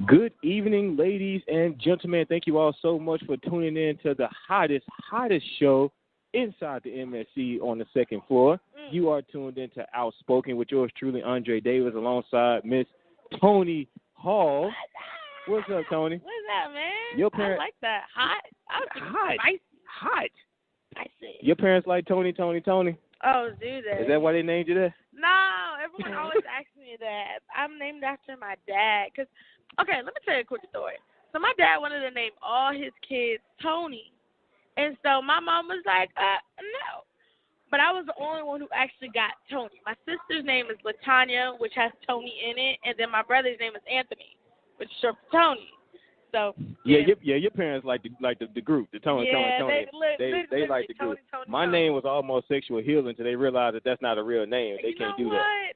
Good evening, ladies and gentlemen. Thank you all so much for tuning in to the hottest show inside the MSC on the second floor. You are tuned into Outspoken with yours truly, Andre Davis, alongside Miss Toni Hall. What's up, Toni? What's up, man? Your parents I like that. Hot? hot. Spicy. Hot. Spicy. Your parents like Toni? Oh, do they? Is that why they named you that? No, everyone always asks me that. I'm named after my dad. Okay, let me tell you a quick story. So my dad wanted to name all his kids Toni. And so my mom was like, no. But I was the only one who actually got Toni. My sister's name is Latanya, which has Toni in it. And then my brother's name is Anthony, which is short for Toni. So your parents like the group, the Toni. They like the group. My name was almost sexual healing until they realized that that's not a real name. They can't do that.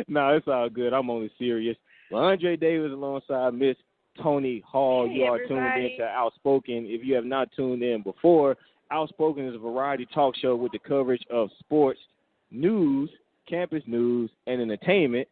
No, it's all good. I'm only serious. Well, Andre Davis alongside Miss Toni Hall. Hey, you are everybody. tuned in to Outspoken. If you have not tuned in before, Outspoken is a variety talk show with the coverage of sports, news, campus news, and entertainment.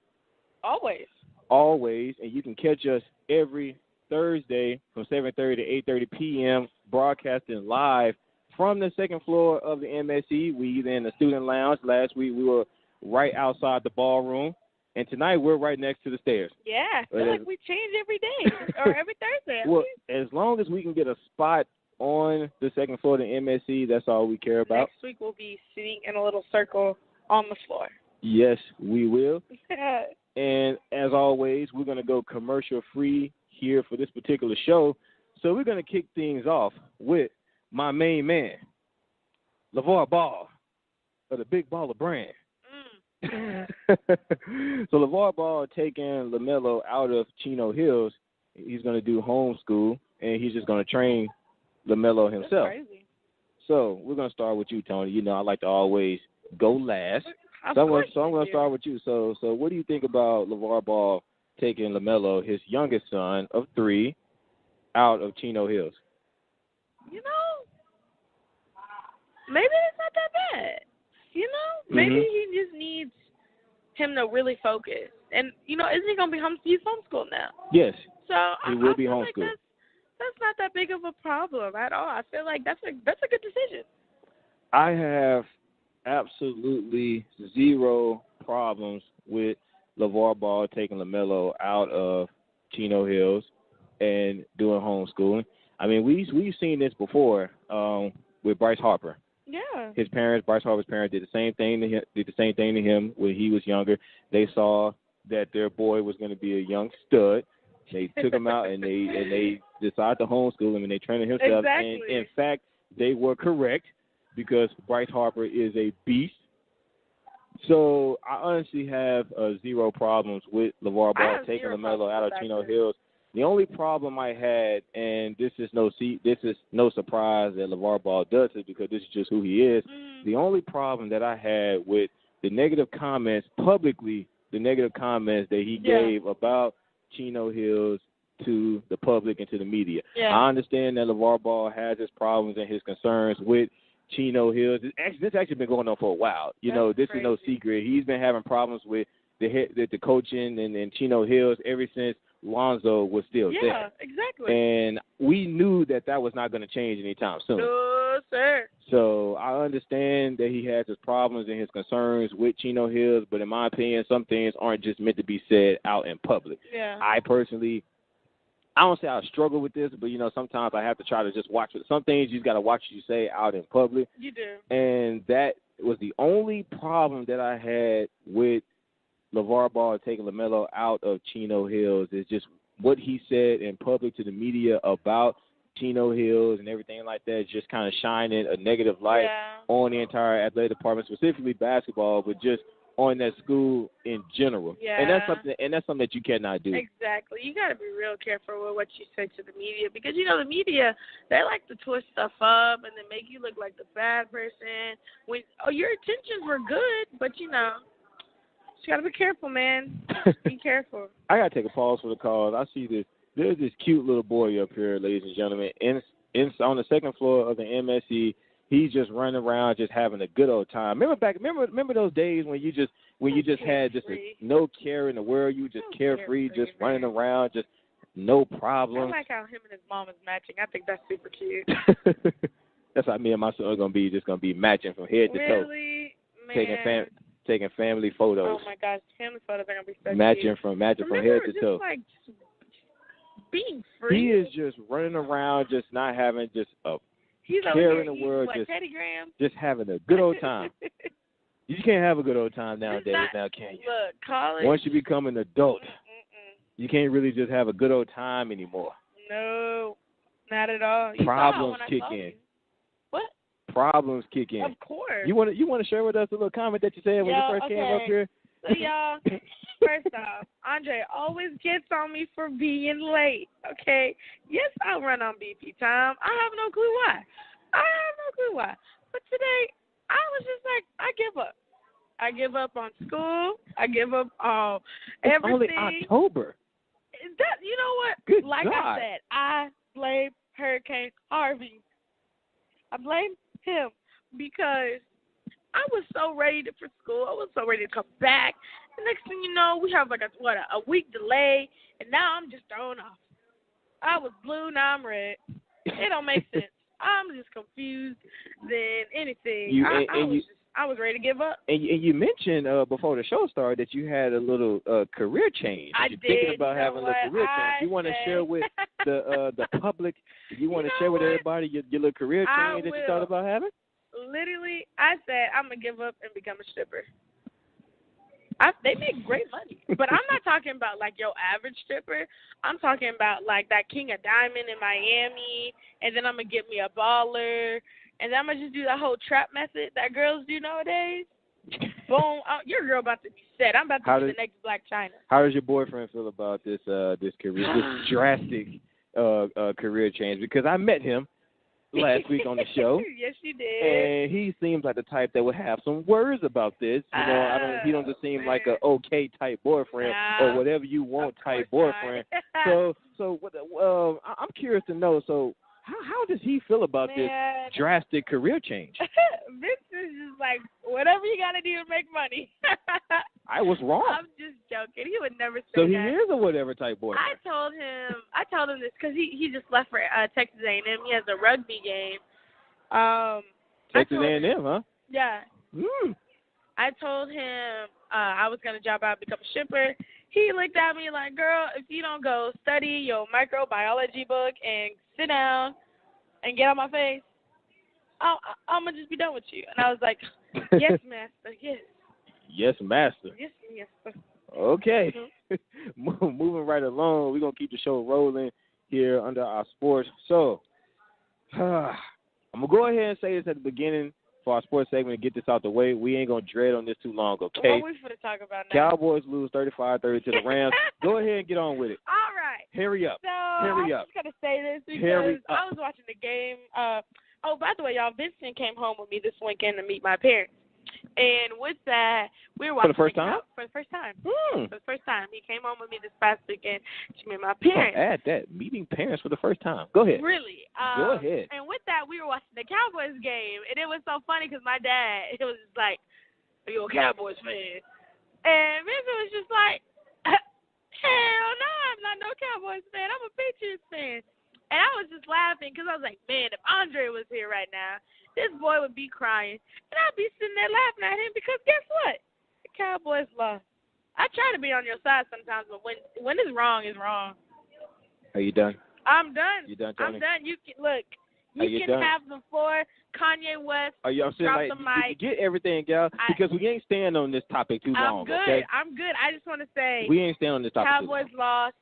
Always, and you can catch us every Thursday from 7:30 to 8:30 p.m. broadcasting live from the second floor of the MSC. We either in the student lounge. Last week we were right outside the ballroom, and tonight we're right next to the stairs. Yeah, I feel like we change every day or every Thursday. Well, as long as we can get a spot on the second floor of the MSC, that's all we care about. Next week we'll be sitting in a little circle on the floor. Yes, we will. And as always, we're going to go commercial-free here for this particular show. So we're going to kick things off with my main man, LeVar Ball of the Big Baller brand. So LeVar Ball taking LaMelo out of Chino Hills. He's going to do homeschool, and he's just going to train LaMelo himself. That's crazy. So we're going to start with you, Toni. You know I like to always go last. So I'm going to start with you. So what do you think about LeVar Ball taking LaMelo, his youngest son of 3, out of Chino Hills? You know, maybe it's not that bad. You know, maybe he just needs him to really focus. And, you know, isn't he going to be he's homeschooled now? Yes, so he will be homeschooled. Like that's not that big of a problem at all. I feel like that's a good decision. I have absolutely zero problems with LeVar Ball taking LaMelo out of Chino Hills and doing homeschooling. I mean, we've seen this before with Bryce Harper. Yeah. Bryce Harper's parents did the same thing to him when he was younger. They saw that their boy was going to be a young stud. They took him out and they decided to homeschool him and they trained him himself. Exactly. And in fact, they were correct, because Bryce Harper is a beast. So I honestly have zero problems with LeVar Ball taking LaMelo out of Chino Hills. The only problem I had, and this is no surprise that LeVar Ball does it because this is just who he is. The only problem that I had with the negative comments publicly, the negative comments that he gave about Chino Hills to the public and to the media. Yeah. I understand that LeVar Ball has his problems and his concerns with Chino Hills. This actually been going on for a while. This is no secret. He's been having problems with the coaching and Chino Hills ever since Lonzo was still there. Yeah, exactly. And we knew that was not going to change anytime soon. No, sir. So I understand that he has his problems and his concerns with Chino Hills, but in my opinion, some things aren't just meant to be said out in public. Yeah. I don't say I struggle with this, but, sometimes I have to try to just watch it. Some things you got to watch what you say out in public. You do. And that was the only problem that I had with LeVar Ball taking LaMelo out of Chino Hills is just what he said in public to the media about Chino Hills and everything like that, just kind of shining a negative light on the entire athletic department, specifically basketball, but just on that school in general. Yeah. And that's something that you cannot do. Exactly. You got to be real careful with what you say to the media because, the media, they like to twist stuff up and then make you look like the bad person. Your intentions were good, but, you got to be careful, man. Be careful. I got to take a pause for the call. I see this. There's this cute little boy up here, ladies and gentlemen, on the second floor of the MSC. He's just running around, just having a good old time. Remember those days when you just had just no care in the world. You just carefree, just running around, just no problem. I like how him and his mom is matching. I think that's super cute. That's how me and my son are gonna be matching from head to toe. Really, man. Taking family photos. Oh my gosh, family photos are gonna be so matching cute. from head to toe. Like being free. He is just running around, just not having just a He's care in the world, just having a good old time. You can't have a good old time nowadays, now can you? Look, college. Once you become an adult, you can't really just have a good old time anymore. No, not at all. Problems kick in. What? Problems kick in. Of course. You want to share with us a little comment that you said when you first came up here? So y'all, first off, Andre always gets on me for being late, okay? Yes, I'll run on BP time. I have no clue why. But today, I was just like, I give up. I give up on school. I give up on everything. It's only October. You know what? Good like God. I said, I blame Hurricane Harvey. I blame him because I was so ready for school. I was so ready to come back. The next thing you know, we have like a week delay, and now I'm just thrown off. I was blue, now I'm red. It don't make sense. I'm just confused than anything. I was ready to give up. And you mentioned before the show started that you had a little career change. You're thinking about having a little career change. You want to share with the public? You want to share with everybody your little career change that you thought about having? Literally, I said I'm going to give up and become a stripper. They make great money. But I'm not talking about like your average stripper. I'm talking about like that King of Diamond in Miami, and then I'm going to get me a baller, and then I'm going to just do that whole trap method that girls do nowadays. Boom. Your girl about to be set. I'm about to be the next Black China. How does your boyfriend feel about this career, this drastic career change? Because I met him last week on the show. Yes, you did. And he seems like the type that would have some words about this. You know, he don't just seem like a okay type boyfriend or whatever you want type boyfriend. So I'm curious to know. So how does he feel about this drastic career change? Vince is just like, whatever you got to do to make money. I was wrong. I'm just joking. He would never say that. So he is a whatever type boyfriend. I told him this because he just left for Texas A&M. He has a rugby game. Texas A&M, huh? Yeah. I told him I was going to drop out and become a stripper. He looked at me like, girl, if you don't go study your microbiology book and sit down and get on my face, I'm going to just be done with you. And I was like, yes, master, yes. Yes, master. Yes, master. Okay. Moving right along, we're going to keep the show rolling here under our sports. So, I'm going to go ahead and say this at the beginning for our sports segment to get this out the way. We ain't going to dread on this too long, okay? What are we going to talk about now? Cowboys lose 35-30 to the Rams. Go ahead and get on with it. All right. Hurry up. So I'm just going to say this because I was watching the game. By the way, y'all, Vincent came home with me this weekend to meet my parents. And with that, we were watching For the first time? For the first time. For the first time. He came home with me this past weekend to meet my parents. Add that. Meeting parents for the first time. Go ahead. Really? Go ahead. And with that, we were watching the Cowboys game. And it was so funny because my dad, it was just like, are you a Cowboys fan? And Vincent was just like, hell no, I'm not no Cowboys fan. I'm a Patriots fan. And I was just laughing because I was like, man, if Andre was here right now, this boy would be crying. And I'd be sitting there laughing at him because guess what? The Cowboys lost. I try to be on your side sometimes, but when it's wrong, it's wrong. Are you done? I'm done. You done, Toni? I'm done. You can, look, you can have the floor. Kanye West, drop the mic. You get everything, gal, because we ain't staying on this topic too long, okay? I'm good. I just want to say we ain't staying on this topic Cowboys lost.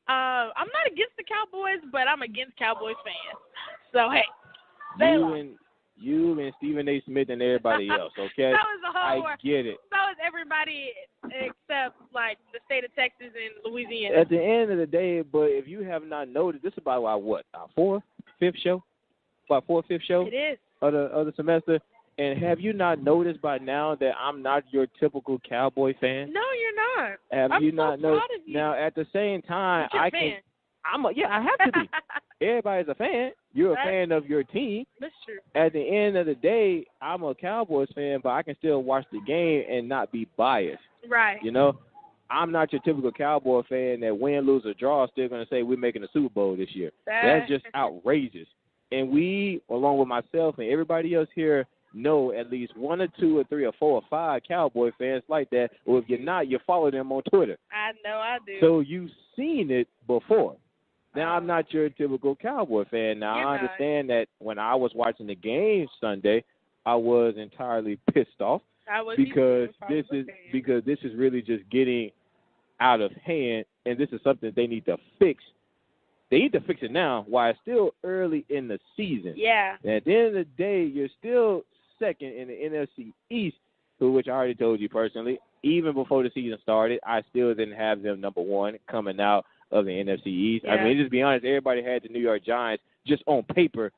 I'm not against the Cowboys, but I'm against Cowboys fans. So, hey, they lost. You and Stephen A. Smith and everybody else, okay? That was the whole world. I get it. So is everybody except, like, the state of Texas and Louisiana. At the end of the day, but if you have not noticed, this is about our fourth, fifth show? About fourth, fifth show? It is. Of the semester. And have you not noticed by now that I'm not your typical Cowboy fan? No, you're not. Have you not noticed? Proud of you. Now, at the same time, I have to be. Everybody's a fan. You're a fan of your team. That's true. At the end of the day, I'm a Cowboys fan, but I can still watch the game and not be biased. Right. You know, I'm not your typical Cowboy fan that win, lose, or draw still going to say we're making a Super Bowl this year. That's just outrageous. And we, along with myself and everybody else here, know at least 1 or 2 or 3 or 4 or 5 Cowboy fans like that. Or if you're not, you follow them on Twitter. I know I do. So you've seen it before. Now, I'm not your typical Cowboy fan. Now, I understand that when I was watching the game Sunday, I was entirely pissed off because this is really just getting out of hand, and this is something they need to fix. They need to fix it now while it's still early in the season. Yeah. And at the end of the day, you're still second in the NFC East, which I already told you personally. Even before the season started, I still didn't have them number 1 coming out of the NFC East. Yeah. I mean, just be honest, everybody had the New York Giants just on paper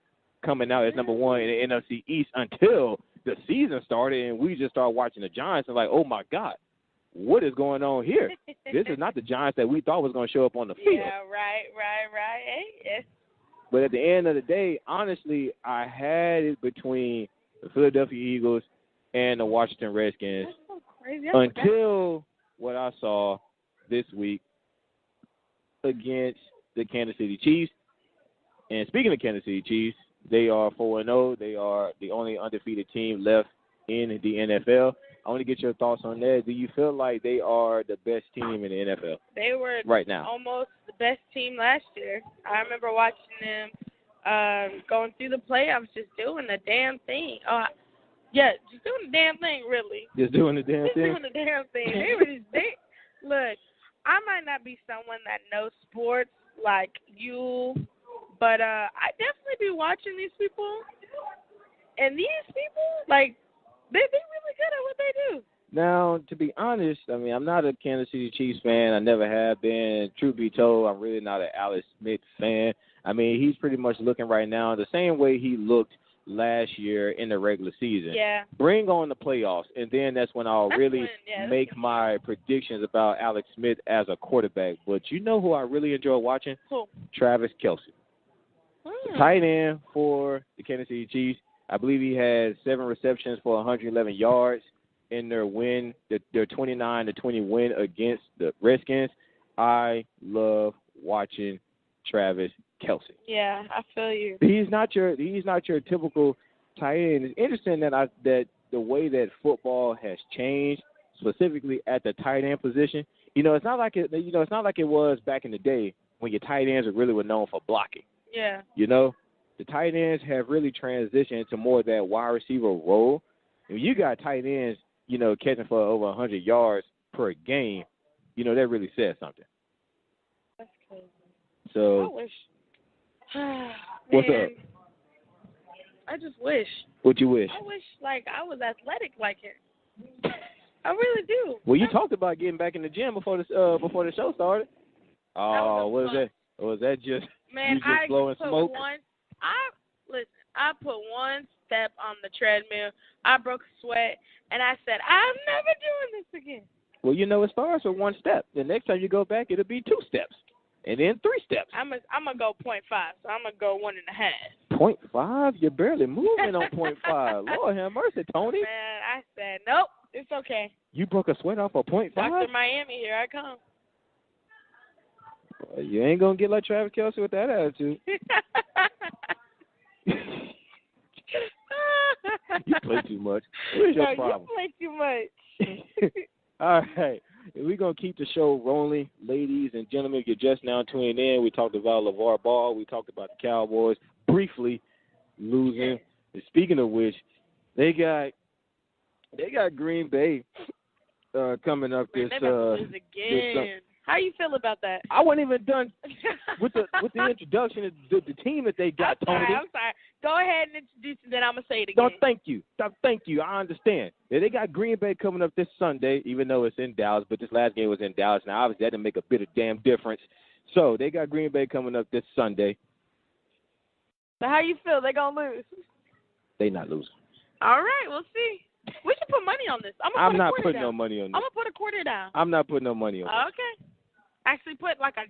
coming out as number 1 in the NFC East until the season started, and we just started watching the Giants and like, oh, my God, what is going on here? This is not the Giants that we thought was going to show up on the field. Yeah, right. Hey, But at the end of the day, honestly, I had it between the Philadelphia Eagles and the Washington Redskins. That's so crazy. Until what I saw this week against the Kansas City Chiefs. And speaking of Kansas City Chiefs, they are 4-0. They are the only undefeated team left in the NFL. I want to get your thoughts on that. Do you feel like they are the best team in the NFL? They were right now almost the best team last year. I remember watching them going through the playoffs, just doing the damn thing. Just doing the damn thing, really. Just doing the damn thing? Just doing the damn thing. Look, I might not be someone that knows sports like you, but I definitely be watching these people. And these people, like, they're really good at what they do. Now, to be honest, I mean, I'm not a Kansas City Chiefs fan. I never have been. Truth be told, I'm really not an Alex Smith fan. I mean, he's pretty much looking right now the same way he looked last year in the regular season. Yeah. Bring on the playoffs, and then that's when I'll really make my predictions about Alex Smith as a quarterback. But you know who I really enjoy watching? Who? Travis Kelce. The tight end for the Kansas City Chiefs. I believe he had 7 receptions for 111 yards in their win, their 29-20 win against the Redskins. I love watching Travis Kelce. Yeah, I feel you. He's not your typical tight end. It's interesting that the way that football has changed, specifically at the tight end position. You know, it's not like it was back in the day when your tight ends were known for blocking. Yeah. You know, the tight ends have really transitioned into more of that wide receiver role. When you got tight ends, you know, catching for over 100 yards per game, you know, that really says something. That's crazy. So, I wish. What's up? I just wish. What you wish? I wish, like, I was athletic like him. I really do. Well, you talked about getting back in the gym before the show started. Oh, what is that? Or is that just you just blowing smoke? I put one step on the treadmill. I broke a sweat, and I said, I'm never doing this again. Well, you know, it starts with 1 step. The next time you go back, it'll be 2 steps, and then 3 steps. I'm gonna go 0.5, so I'm gonna go 1.5. 0.5? You're barely moving on 0.5. Lord have mercy, Toni. Man, I said, nope, it's okay. You broke a sweat off of 0.5? Dr. Miami, here I come. You ain't going to get like Travis Kelce with that attitude. You play too much. What's your problem? You play too much. All right. We're going to keep the show rolling. Ladies and gentlemen, if you're just now tuning in, we talked about LeVar Ball. We talked about the Cowboys briefly losing. And speaking of which, they got Green Bay coming up this again. How you feel about that? I wasn't even done with the introduction of the team that they got, Toni. I'm sorry. Go ahead and introduce it, then I'm going to say it again. No, thank you. I understand. They got Green Bay coming up this Sunday, even though it's in Dallas, but this last game was in Dallas. Now, obviously, that didn't make a bit of damn difference. So, they got Green Bay coming up this Sunday. So, how you feel? They going to lose? They not losing. All right, we'll see. We should put money on this. I'm not putting no money on this. I'm going to put a quarter down. I'm not putting no money on this. Okay. Actually put like $1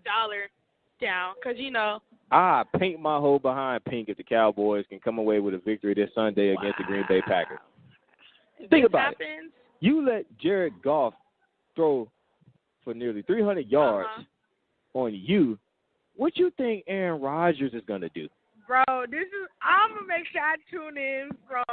touchdown because, you know. I paint my whole behind pink if the Cowboys can come away with a victory this Sunday against the Green Bay Packers. Think about it. You let Jared Goff throw for nearly 300 yards on you. What you think Aaron Rodgers is going to do? Bro, I'm going to make sure I tune in from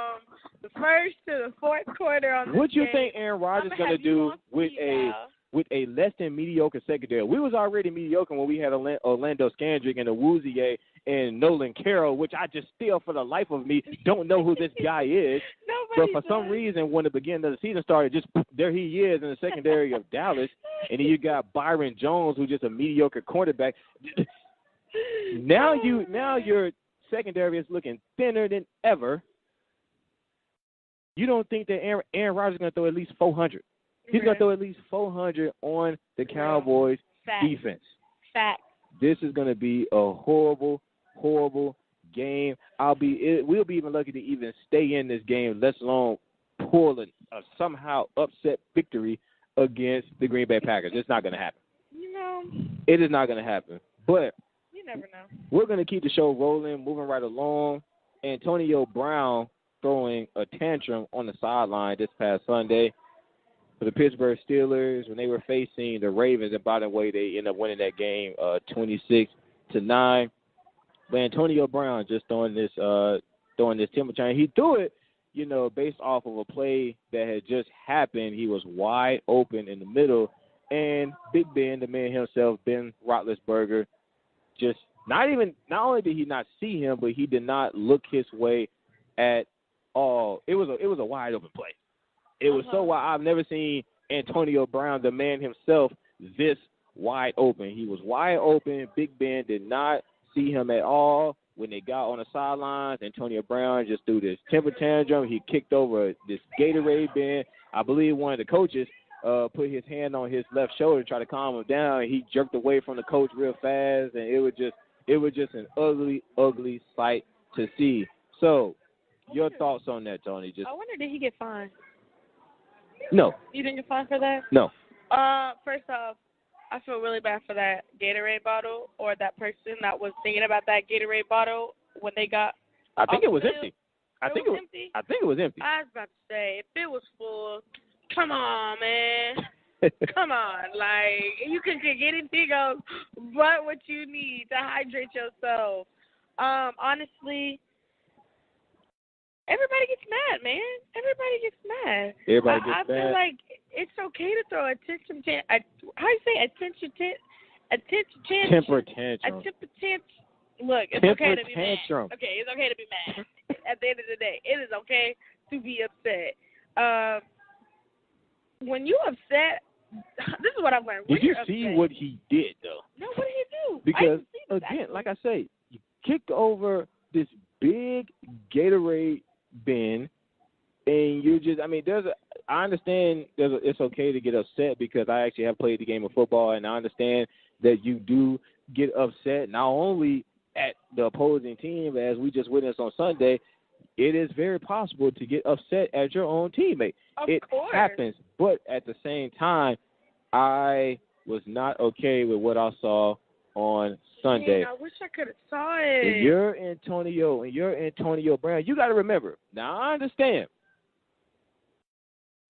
the first to the fourth quarter on this What you game. think Aaron Rodgers is going to do with a less than mediocre secondary? We was already mediocre when we had Orlando Scandrick and Awuzie and Nolan Carroll, which I just still, for the life of me, don't know who this guy is. But for some reason, when the beginning of the season started, just there he is in the secondary of Dallas. And then you got Byron Jones, who's just a mediocre cornerback. Now your secondary is looking thinner than ever. You don't think that Aaron Rodgers is going to throw at least 400? He's going to throw at least 400 on the Cowboys' defense. Fact. This is going to be a horrible, horrible game. We'll be even lucky to even stay in this game, let alone pull a somehow upset victory against the Green Bay Packers. It's not going to happen. You know. It is not going to happen. But you never know. We're going to keep the show rolling, moving right along. Antonio Brown throwing a tantrum on the sideline this past Sunday for the Pittsburgh Steelers when they were facing the Ravens. And by the way, they ended up winning that game 26-9. But Antonio Brown just throwing this temper tantrum. He threw it, based off of a play that had just happened. He was wide open in the middle, and Big Ben, the man himself, Ben Roethlisberger, just not only did he not see him, but he did not look his way at all. It was a wide open play. It was so wide. I've never seen Antonio Brown, the man himself, this wide open. He was wide open. Big Ben did not see him at all. When they got on the sidelines, Antonio Brown just threw this temper tantrum. He kicked over this Gatorade bin. I believe one of the coaches put his hand on his left shoulder to try to calm him down. He jerked away from the coach real fast, and it was just an ugly, ugly sight to see. So, your thoughts on that, Toni? I wonder, did he get fined? No. You didn't get fined for that? No. First off, I feel really bad for that Gatorade bottle or that person that was thinking about that Gatorade bottle when they got. I think it was empty. I think it was empty. I think it was empty. I was about to say, if it was full, come on, man. Come on. Like, you can get anything else but what you need to hydrate yourself. Honestly, everybody gets mad, man. Everybody gets mad. I feel like it's okay to throw attention. How do you say attention? Temper tantrum. Look, it's okay to be mad. Okay, it's okay to be mad. At the end of the day, it is okay to be upset. When you upset, this is what I've learned. Did you see what he did, though? No, what did he do? Because, again, like I say, you kicked over this big Gatorade bin, and you just, I understand it's okay to get upset because I actually have played the game of football, and I understand that you do get upset not only at the opposing team, as we just witnessed on Sunday. It is very possible to get upset at your own teammate. Of course. Happens, but at the same time, I was not okay with what I saw on Sunday. Man, I wish I could have saw it. And you're Antonio Brown. You got to remember. Now, I understand.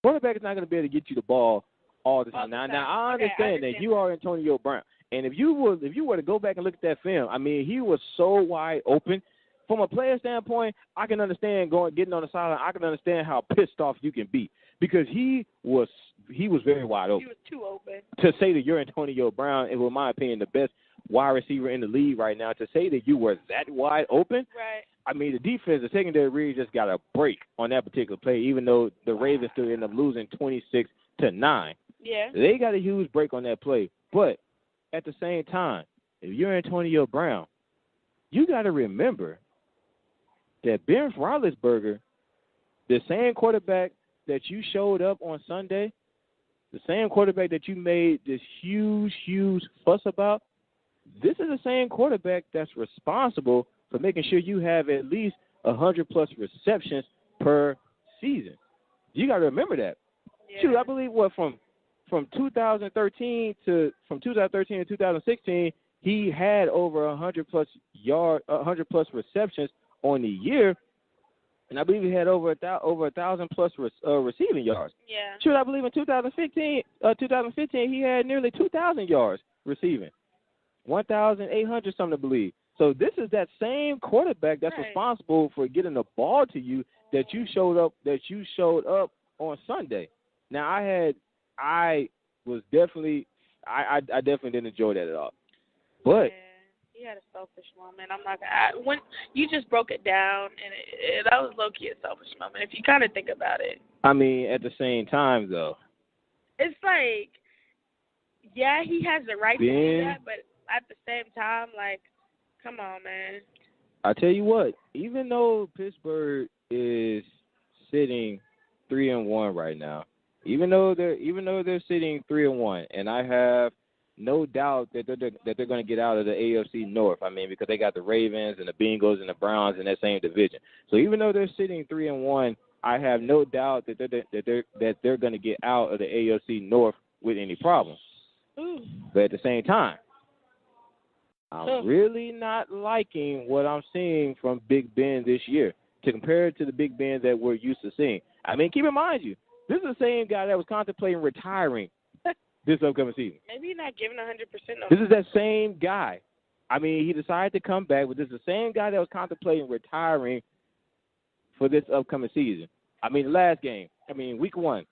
Quarterback is not going to be able to get you the ball all the time. Now, I understand that you are Antonio Brown. And if you were to go back and look at that film, he was so wide open. From a player standpoint, I can understand getting on the sideline. I can understand how pissed off you can be because he was very wide open. He was too open. To say that you're Antonio Brown is, in my opinion, the best wide receiver in the league right now, to say that you were that wide open, right? The defense, the secondary really just got a break on that particular play, even though the Ravens still ended up losing 26-9. Yeah. They got a huge break on that play. But at the same time, if you're Antonio Brown, you got to remember that Ben Roethlisberger, the same quarterback that you showed up on Sunday, the same quarterback that you made this huge, huge fuss about, this is the same quarterback that's responsible for making sure you have at least 100-plus receptions per season. You got to remember that. Yeah. Shoot, I believe from 2013 to 2016, he had over 100+ receptions on the year, and I believe he had over 1,000+ receiving yards. Yeah. Sure, I believe in 2015 he had nearly 2,000 yards receiving, 1,800 something, I believe. So this is that same quarterback that's responsible for getting the ball to you that you showed up on Sunday. Now I definitely didn't enjoy that at all. But he had a selfish moment. I'm not gonna. When you just broke it down, and that was low key a selfish moment. If you kind of think about it. I mean, at the same time, though, it's like, yeah, he has the right to do that, but at the same time, like, come on, man. I tell you what, even though Pittsburgh is sitting 3-1 right now, even though they're sitting 3-1, and I have no doubt that they're going to get out of the AFC North. I mean, because they got the Ravens and the Bengals and the Browns in that same division. So even though they're sitting 3-1, I have no doubt that they're going to get out of the AFC North with any problems. But at the same time, I'm really not liking what I'm seeing from Big Ben this year to compare it to the Big Ben that we're used to seeing. I mean, keep in mind, this is the same guy that was contemplating retiring this upcoming season. Maybe you're not giving 100%. This is that same guy. I mean, he decided to come back, but this is the same guy that was contemplating retiring for this upcoming season. I mean, the last game, week 1,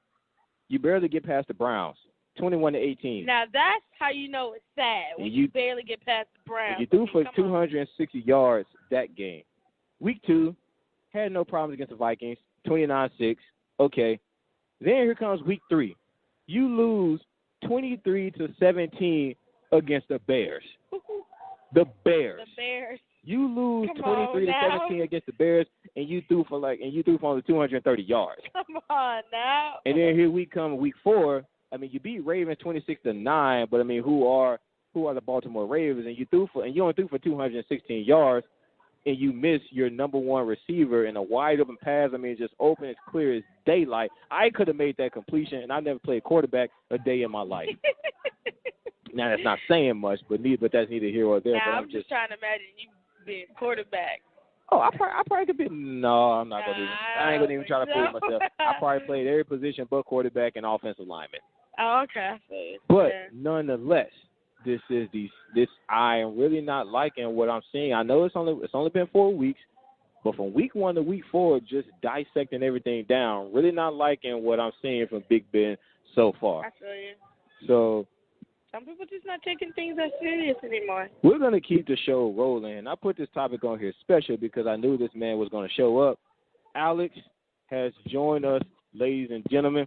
you barely get past the Browns, 21-18. Now, that's how you know it's sad, when you barely get past the Browns. You threw for 260 yards that game. Week 2, had no problems against the Vikings, 29-6. Okay. Then here comes week 3. You lose 23-17 against the Bears. The Bears. You lose 23-17 against the Bears, and you threw for only 230 yards. Come on now. And then here we come week 4. I mean, you beat Ravens 26-9, but I mean, who are the Baltimore Ravens? And you only threw for 216 yards, and you miss your number one receiver in a wide open pass. I mean, just open as clear as daylight. I could have made that completion, and I never played quarterback a day in my life. Now that's not saying much, but that's neither here or there. Now, but I'm just trying to imagine you being quarterback. Oh, I probably could be. No, I'm not gonna be. I ain't gonna even try to prove myself. I probably played every position but quarterback and offensive lineman. Oh, okay. I see. But nonetheless, I am really not liking what I'm seeing. I know it's only been 4 weeks, but from week 1 to week 4, just dissecting everything down, really not liking what I'm seeing from Big Ben so far. I feel you. So some people just not taking things that serious anymore. We're gonna keep the show rolling. I put this topic on here special because I knew this man was gonna show up. Alex has joined us, ladies and gentlemen.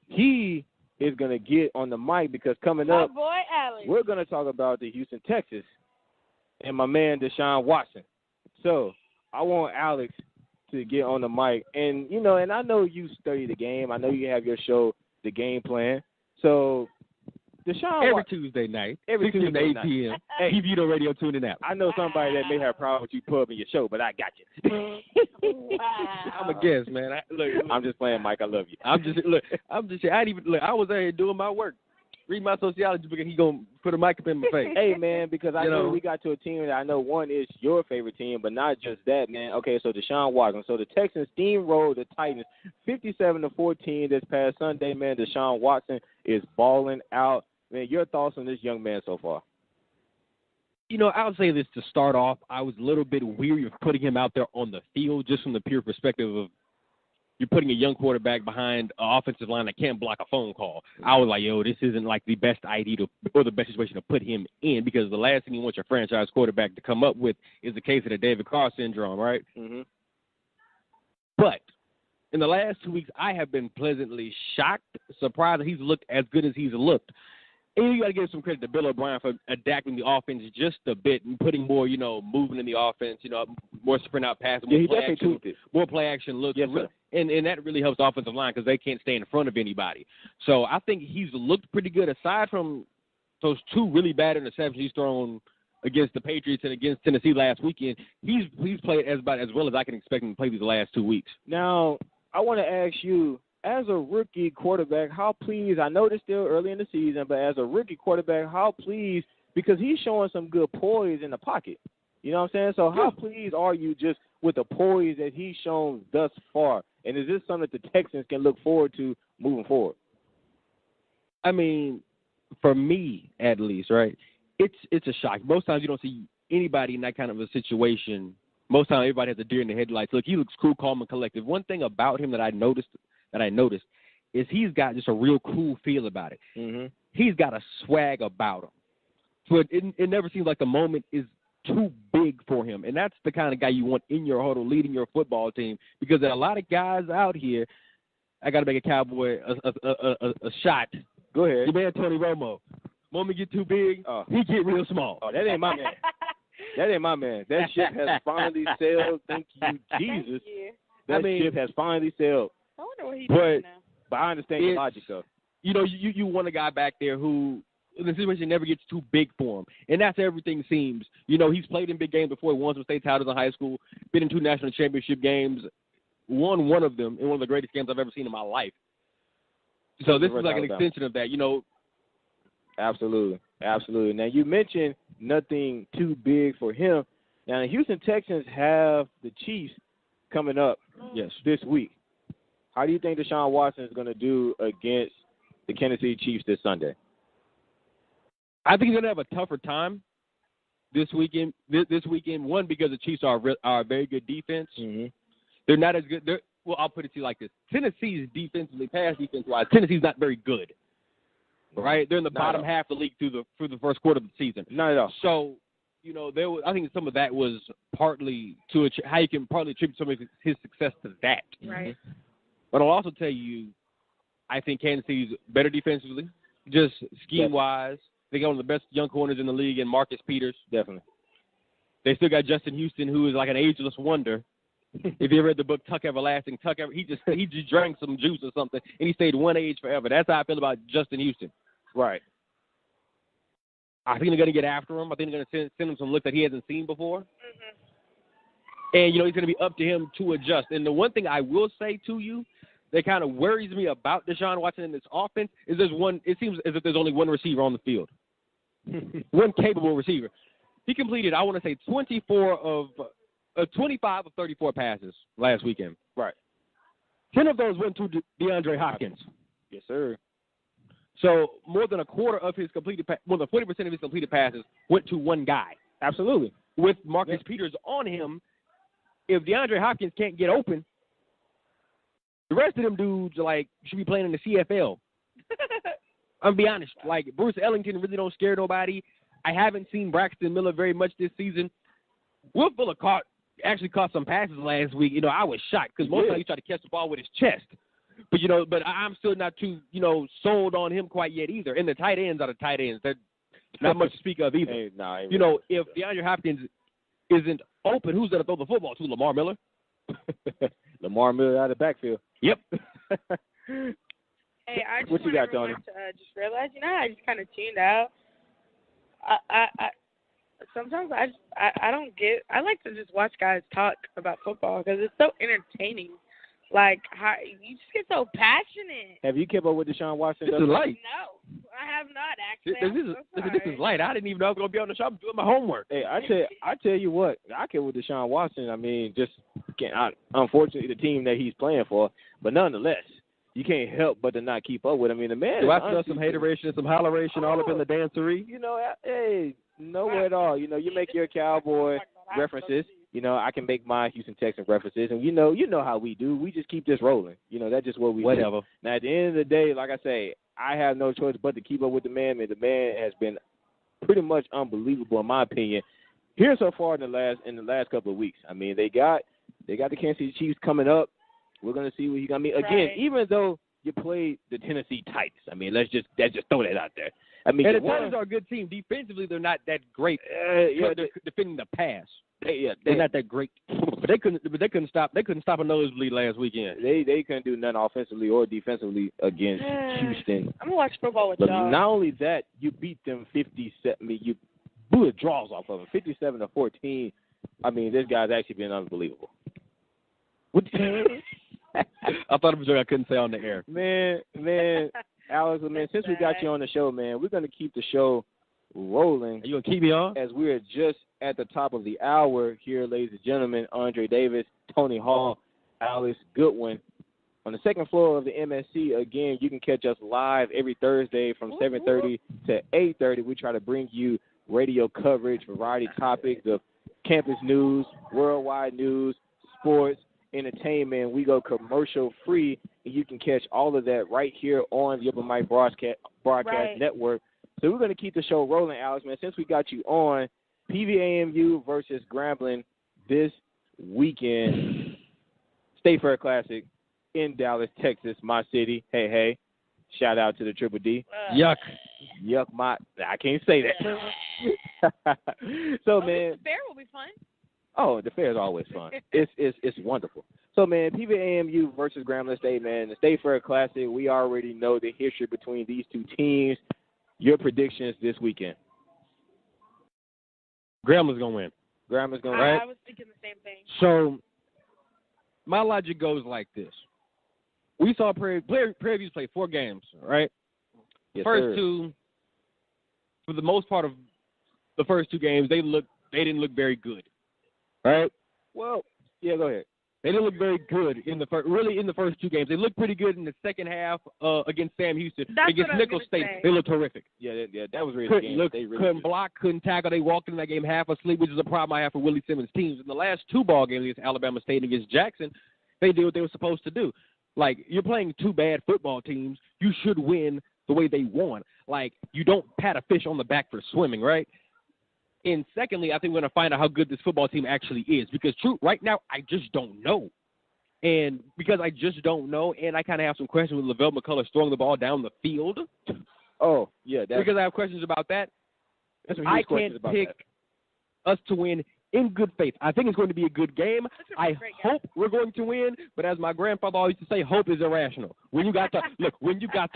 He is going to get on the mic because coming up, my boy Alex, we're going to talk about the Houston Texans and my man Deshaun Watson. So I want Alex to get on the mic. And, and I know you study the game. I know you have your show, The Game Plan. So Deshaun every Tuesday night, 6 to 8 p.m. Hey, TVito Radio, tuning out. I know somebody that may have a problem with you pubbing your show, but I got you. Wow. I'm a guest, man. I'm just playing, Mike. I love you. I was out here doing my work. Read my sociology book, and he gonna put a mic up in my face. Hey, man, because I know we got to a team that I know one is your favorite team, but not just that, man. Okay, so Deshaun Watson. So the Texans steamrolled the Titans 57-14 this past Sunday, man. Deshaun Watson is balling out. Man, your thoughts on this young man so far? I'll say this to start off. I was a little bit weary of putting him out there on the field just from the pure perspective of you're putting a young quarterback behind an offensive line that can't block a phone call. I was like, this isn't like the best idea or the best situation to put him in because the last thing you want your franchise quarterback to come up with is the case of the David Carr syndrome, right? Mm-hmm. But in the last 2 weeks, I have been pleasantly shocked, surprised that he's looked as good as he's looked. And you got to give some credit to Bill O'Brien for adapting the offense just a bit and putting more, moving in the offense, more sprint out passes, more play action looks. Yes, sir. And that really helps the offensive line because they can't stay in front of anybody. So I think he's looked pretty good aside from those 2 really bad interceptions he's thrown against the Patriots and against Tennessee last weekend. He's played about as well as I can expect him to play these last 2 weeks. Now, I want to ask you, as a rookie quarterback, how pleased, I know it's still early in the season, but as a rookie quarterback, how pleased because he's showing some good poise in the pocket. You know what I'm saying? So how pleased are you just with the poise that he's shown thus far? And is this something that the Texans can look forward to moving forward? I mean, for me at least, right? It's a shock. Most times you don't see anybody in that kind of a situation. Most times everybody has a deer in the headlights. Look, he looks cool, calm, and collective. One thing about him that I noticed is he's got just a real cool feel about it. Mm-hmm. He's got a swag about him. So it never seems like the moment is too big for him. And that's the kind of guy you want in your huddle leading your football team, because there are a lot of guys out here. I got to make a Cowboy a shot. Go ahead. Your man Toni Romo. Moment get too big, he get real small. Oh, that ain't my man. That ain't my man. That ship has finally sailed. Thank you, Jesus. Thank you. That ship has finally sailed. I wonder what he's doing now. But I understand your logic, though. You know, you want a guy back there who the situation never gets too big for him. And that's everything seems. You know, he's played in big games before. He won some state titles in high school, been in 2 national championship games, won one of them in one of the greatest games I've ever seen in my life. So this is like an extension of that, you know. Absolutely. Absolutely. Now, you mentioned nothing too big for him. Now, the Houston Texans have the Chiefs coming up this week. How do you think Deshaun Watson is going to do against the Kansas City Chiefs this Sunday? I think he's going to have a tougher time this weekend. This weekend, one, because the Chiefs are a very good defense. Mm-hmm. They're not as good. Well, I'll put it to you like this. Tennessee's defensively, pass defense-wise, Tennessee's not very good. Right? They're in the bottom half of the league through the first quarter of the season. Not at all. So, you know, I think some of that was partly how you can partly attribute some of his success to that. Right. But I'll also tell you, I think Kansas City's better defensively, just scheme-wise. They got one of the best young corners in the league in Marcus Peters. Definitely. They still got Justin Houston, who is like an ageless wonder. If you ever read the book Tuck Everlasting, he just drank some juice or something, and he stayed one age forever. That's how I feel about Justin Houston. Right. I think they're going to get after him. I think they're going to send him some looks that he hasn't seen before. Mm-hmm. And, you know, he's going to be up to him to adjust. And the one thing I will say to you that kind of worries me about Deshaun Watson in this offense is it seems as if there's only one receiver on the field. One capable receiver. He completed, I want to say, 25 of 34 passes last weekend. Right. 10 of those went to DeAndre Hopkins. Yes, sir. So more than a quarter of his more than 40% of his completed passes went to one guy. Absolutely. With Marcus Peters on him, if DeAndre Hopkins can't get open, the rest of them dudes should be playing in the CFL. I'm gonna be honest. Like, Bruce Ellington really don't scare nobody. I haven't seen Braxton Miller very much this season. Will Fuller actually caught some passes last week. You know, I was shocked because most times he tried to catch the ball with his chest. But, you know, I'm still not too, you know, sold on him quite yet either. And the tight ends are the tight ends. They're not much to speak of either. Hey, you know, if DeAndre Hopkins isn't open, who's going to throw the football to? Lamar Miller? Lamar Miller out of the backfield. Yep. Hey, I just what you got, Toni? Just realized, you know, I just kind of tuned out. Sometimes I don't get. I like to just watch guys talk about football because it's so entertaining. Like, how you just get so passionate. Have you kept up with Deshaun Watson? This is light. No, I have not actually. This is light. I didn't even know I was going to be on the show. I'm doing my homework. Hey, I tell you what, I kept with Deshaun Watson. I mean, unfortunately, the team that he's playing for, but nonetheless, you can't help but to not keep up with him. I mean, the man. Do I smell some hateration and some holleration all up in the dancery? You know, hey, nowhere at all. You know, you make your Cowboy references. You know, I can make my Houston Texans references, and you know how we do. We just keep this rolling. You know, that's just what we do. Now, at the end of the day, like I say, I have no choice but to keep up with the man. And the man has been pretty much unbelievable, in my opinion, here so far in the last couple of weeks. I mean, they got the Kansas City Chiefs coming up. We're gonna see what he's gonna mean. Again, even though you played the Tennessee Titans, I mean, let's just throw that out there. I mean, and the Titans are a good team. Defensively, they're not that great. They're defending the pass. They're not that great, but they couldn't stop a nosebleed last weekend. They couldn't do nothing offensively or defensively against Houston. I'm gonna watch football with but y'all. Not only that, you beat them 57. I mean, you blew the draws off of them, 57-14. I mean, this guy's actually been unbelievable. I thought it was a joke I couldn't say on the air. Man, Alex, man, since we got you on the show, man, we're gonna keep the show rolling. Are you going to keep me on? As we are just at the top of the hour here, ladies and gentlemen, Andre Davis, Toni Hall, Alice Goodwin. On the second floor of the MSC, again, you can catch us live every Thursday from 7:30 to 8:30. We try to bring you radio coverage, variety topics of campus news, worldwide news, sports, entertainment. We go commercial free, and you can catch all of that right here on the Open Mic Broadcast Network. So we're going to keep the show rolling, Alex, man. Since we got you on, PVAMU versus Grambling this weekend. State Fair Classic in Dallas, Texas, my city. Hey, hey. Shout out to the Triple D. Yuck. Yuck, I can't say that. So, man. The fair will be fun. Oh, the fair is always fun. It's wonderful. So, man, PVAMU versus Grambling State, man. The State Fair Classic, we already know the history between these two teams. Your predictions this weekend? Grambling's going to win. Grambling's going to win. I was thinking the same thing. So, my logic goes like this. We saw Prairie View play 4 games, right? Yes, First two, for the most part of the first 2 games, they didn't look very good, right? Well, yeah, go ahead. They didn't look very good in the first 2 games. They looked pretty good in the second half against Sam Houston. Against Nicholls State, they looked terrific. Yeah, that was really the game. Couldn't block, couldn't tackle. They walked in that game half asleep, which is a problem I have for Willie Simmons' teams. In the last 2 ball games against Alabama State and against Jackson, they did what they were supposed to do. Like, you're playing 2 bad football teams. You should win the way they won. Like, you don't pat a fish on the back for swimming, right? And secondly, I think we're going to find out how good this football team actually is. Because, right now, I just don't know. And because I just don't know, and I kind of have some questions with Lavelle McCullers throwing the ball down the field. Oh, yeah. Because I have questions about that. I can't pick us to win in good faith. I think it's going to be a good game. I hope we're going to win, but as my grandfather always used to say, hope is irrational. When you got to hope, when you got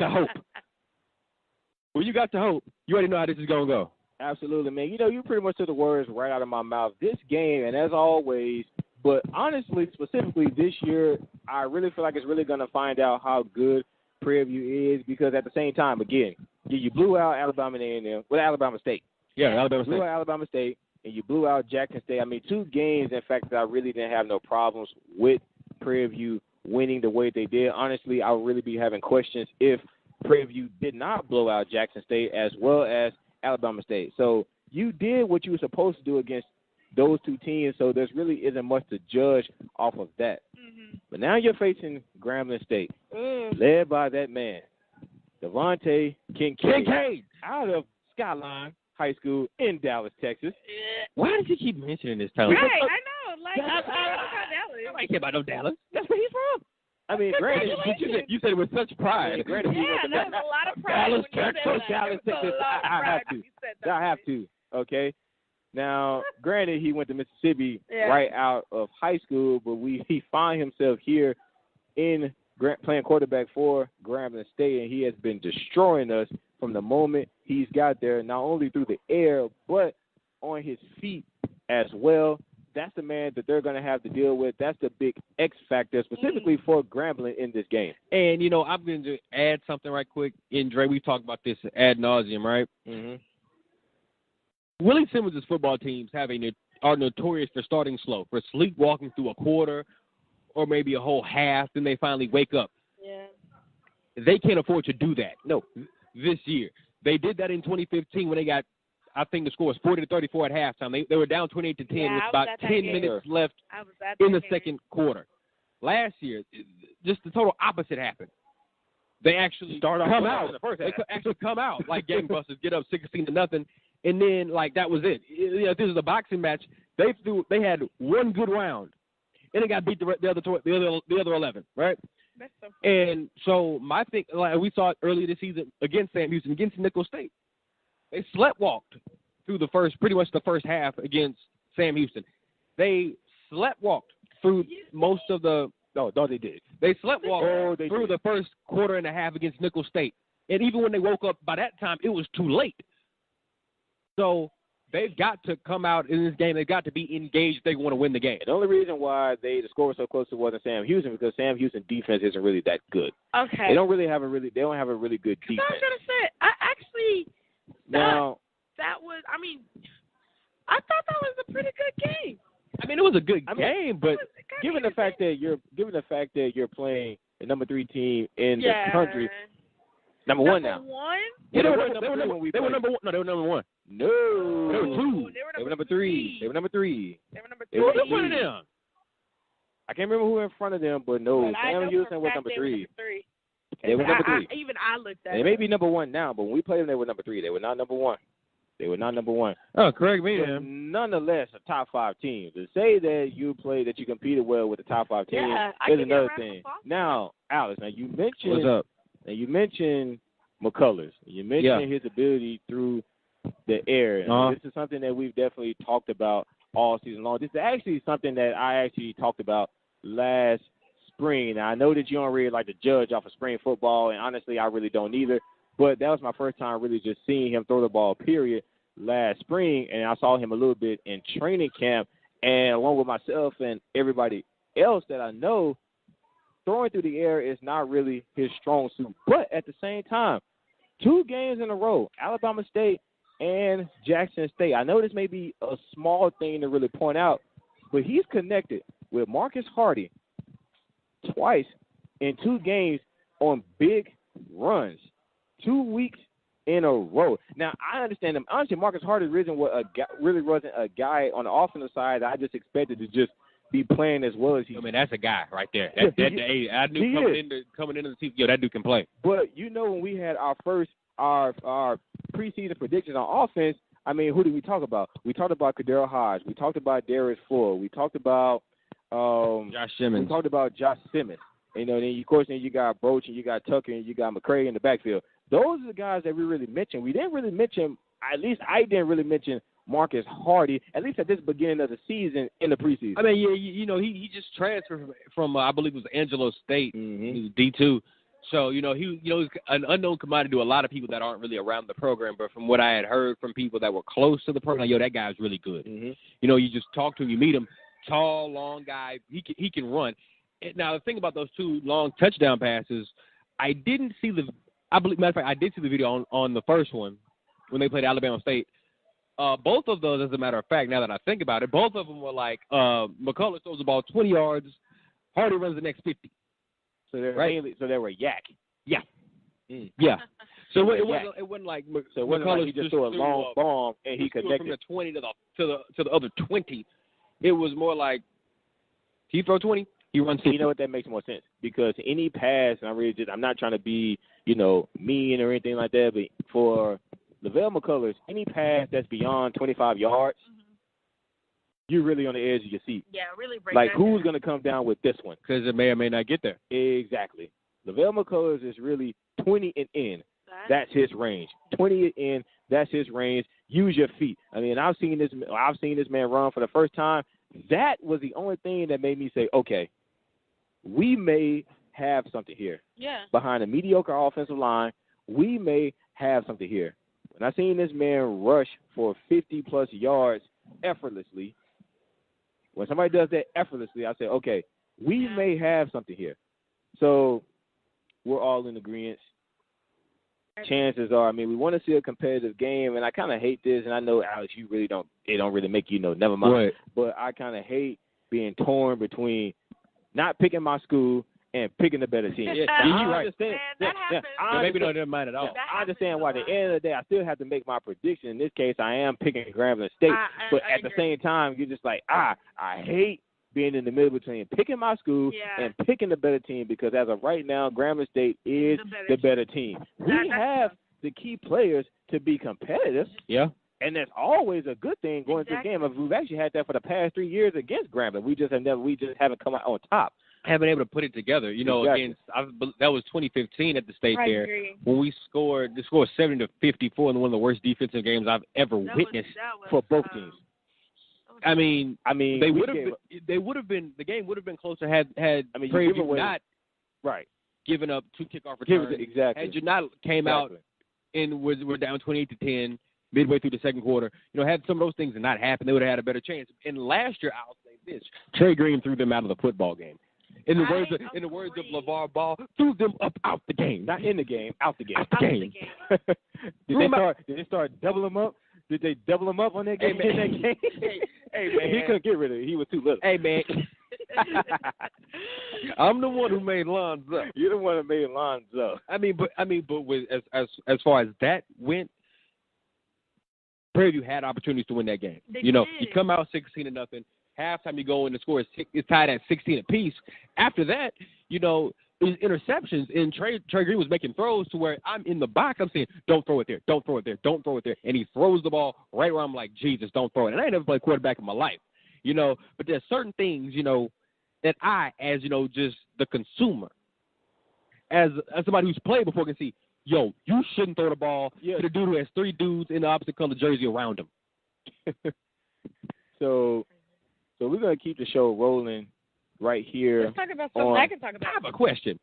to hope, you already know how this is going to go. Absolutely, man. You know, you pretty much took the words right out of my mouth. This game, and as always, but honestly, specifically this year, I really feel like it's really going to find out how good Prairie View is, because at the same time, again, you blew out Alabama A&M, Alabama State. Yeah, Alabama State. Blew out Alabama State. And you blew out Jackson State. I mean, 2 games, in fact, that I really didn't have no problems with Prairie View winning the way they did. Honestly, I would really be having questions if Prairie View did not blow out Jackson State as well as Alabama State. So you did what you were supposed to do against those 2 teams, so there really isn't much to judge off of that. Mm-hmm. But now you're facing Grambling State, led by that man, Devontae Kincaid, out of Skyline High School in Dallas, Texas. Why does he keep mentioning this town? Right, I know. Like, I don't know about Dallas. Nobody care about no Dallas. That's where he's from. I mean, granted, you said it with such pride. There's a lot of pride. Dallas, Texas. I have to. Okay. Now, granted, he went to Mississippi right out of high school, but he found himself here in playing quarterback for Grambling State, and he has been destroying us from the moment he's got there, not only through the air, but on his feet as well. That's the man that they're going to have to deal with. That's the big X factor specifically for Grambling in this game. And, you know, I'm going to add something right quick. And, Dre, we talked about this ad nauseum, right? Mm-hmm. Willie Simmons' football teams are notorious for starting slow, for sleepwalking through a quarter or maybe a whole half, then they finally wake up. Yeah. They can't afford to do that. No. This year. They did that in 2015 when they got, I think the score was 40-34 at halftime. They were down 28-10 with about 10 minutes left in the second quarter. Last year, just the total opposite happened. They actually come out. They actually come out like gangbusters, get up 16-0, and then like that was it. You know, if this is a boxing match, they had one good round, and they got beat the other 11, right? And so my thing, like we saw it earlier this season against Sam Houston, against Nicholls State, they sleptwalked through pretty much the first half against Sam Houston. They sleptwalked through most of the. No, they did. They sleptwalked through the first quarter and a half against Nicholls State, and even when they woke up, by that time it was too late. So they've got to come out in this game. They've got to be engaged if they want to win the game. The only reason why the score was so close to wasn't Sam Houston because Sam Houston defense isn't really that good. Okay. They don't have a really good defense. I was gonna say, I actually now that I thought that was a pretty good game. I mean, it was a good game, but given the fact that you're playing the number 3 team in the country, number one now. Yeah, they were number one. No, they were number one. No, they were 2. They were number 3. They were number 3. Who was in front of them? I can't remember who was in front of them, but no, Sam Houston was number 3. They were number 3. Even I looked at it. They may be number 1 now, but when we played them, they were number 3. They were not number 1. Oh, correct me, man. Nonetheless, a top 5 team. To say that you competed well with the top 5 team is another thing. Now, Alex, you mentioned what's up? Now you mentioned McCullers. You mentioned his ability through the air. This is something that we've definitely talked about all season long. This is actually something that I actually talked about last spring. Now, I know that you don't really like to judge off of spring football, and honestly, I really don't either. But that was my first time really just seeing him throw the ball, period, last spring. And I saw him a little bit in training camp. And along with myself and everybody else that I know, throwing through the air is not really his strong suit. But at the same time, 2 games in a row, Alabama State and Jackson State. I know this may be a small thing to really point out, but he's connected with Marcus Hardy twice in 2 games on big runs. 2 weeks in a row. Now, I understand him. Honestly, Marcus Hardy really wasn't a guy on the offensive side that I just expected to just be playing as well as he. I mean, that's a guy right there. I knew coming into the season, that dude can play. But when we had our preseason predictions on offense, I mean, who did we talk about? We talked about Kadero Hodge. We talked about Darius Fuller. We talked about Josh Simmons. We talked about Josh Simmons. Then you got Broach and you got Tucker and you got McCray in the backfield. Those are the guys that we really mentioned. We didn't really mention, at least I didn't really mention Marcus Hardy, at least at this beginning of the season in the preseason. I mean, he just transferred from I believe it was Angelo State, D2. So, he's an unknown commodity to a lot of people that aren't really around the program. But from what I had heard from people that were close to the program, that guy's really good. You just talk to him, you meet him, tall, long guy. He can run. Now, the thing about those 2 long touchdown passes, I didn't see I did see the video on the first one when they played Alabama State. Both of those, as a matter of fact, now that I think about it, both of them were like McCullers throws the ball 20 yards, Hardy runs the next 50. So they were yak. Yeah. Yeah. So it wasn't like McCullers he just threw a long bomb and he connected from the 20 to the other 20. It was more like he throw 20. He runs 50. You know what? That makes more sense because any pass, and I'm not trying to be, mean or anything like that, but for Lavelle McCullers, any pass that's beyond 25 yards, you're really on the edge of your seat. Yeah, really break like, who's going to come down with this one? Because it may or may not get there. Exactly. Lavelle McCullers is really 20 and in. That's his range. 20 and in, that's his range. Use your feet. I mean, I've seen this man run for the first time. That was the only thing that made me say, okay, we may have something here. Yeah. Behind a mediocre offensive line, we may have something here. When I seen this man rush for 50-plus yards effortlessly, when somebody does that effortlessly, I say, okay, we may have something here. So we're all in agreement. Chances are, we want to see a competitive game, and I kind of hate this, and I know, Alex, it don't really make you never mind. Right. But I kind of hate being torn between not picking my school and picking the better team. Yeah, I right. understand. Man, that happens. Maybe don't mind at all. I understand why. At the end of the day, I still have to make my prediction. In this case, I am picking Grambling State. But at the same time, you're just like, I hate being in the middle between picking my school and picking the better team because as of right now, Grambling State is the better team. We have the key players to be competitive. Yeah. And that's always a good thing going through the game. We've actually had that for the past 3 years against Grambling. We just haven't come out on top. Haven't been able to put it together. Against that was 2015 at the state fair when we scored 70-54 in one of the worst defensive games I've ever witnessed for both teams. I mean, they would have been. The game would have been closer had Prairie View not given up 2 kickoff returns. Exactly. Had you not came out and we're down 28-10 midway through the second quarter. Had some of those things not happened, they would have had a better chance. And last year, I'll say this: Trey Green threw them out of the football game. In the words of LeVar Ball, threw them up out the game. Not in the game, out the game. Out the game. Did they start double them up? Did they double him up on that game? Hey, man. Hey, man. He couldn't get rid of it. He was too little. Hey, man. I'm the one who made Lonzo. You're the one that made Lonzo. But with as far as that went, Prairie View had opportunities to win that game. You come out 16-0. Halftime, you go in, the score is tied at 16 apiece. After that, it was interceptions, and Trey Green was making throws to where I'm in the box. I'm saying, don't throw it there, don't throw it there, don't throw it there. And he throws the ball right where I'm like, Jesus, don't throw it. And I ain't never played quarterback in my life, But there's certain things, that I, as, just the consumer, as somebody who's played before, can see, you shouldn't throw the ball to the dude who has 3 dudes in the opposite color jersey around him. So we're going to keep the show rolling right here. Let's talk about something I can talk about. I have a question.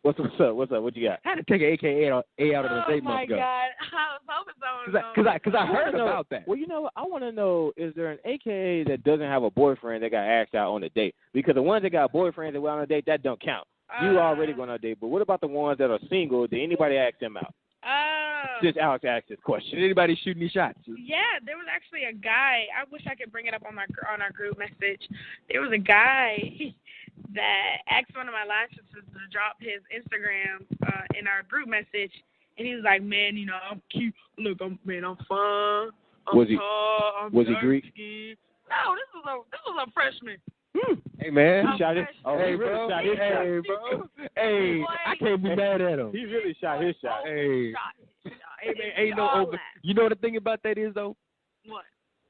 What's up? What you got? I had to take an AKA out of the date month ago. Oh, my God. I was hoping someone Because I heard about that. Well, I want to know, is there an AKA that doesn't have a boyfriend that got asked out on a date? Because the ones that got boyfriends that went on a date, that don't count. You already going on a date. But what about the ones that are single? Did anybody ask them out? Since Alex asked this question. Did anybody shoot any shots? Yeah, there was actually a guy. I wish I could bring it up on our group message. There was a guy that asked one of my line sisters to drop his Instagram in our group message, and he was like, "Man, I'm cute. Look, I'm fun. I'm tall. I'm was he Greek? Skin." No, this was a freshman. Hey, man. He shot his shot. Hey, bro. Hey, I can't be mad at him. He really shot his shot. Hey. Hey, man, ain't no over. You know what the thing about that is, though? What?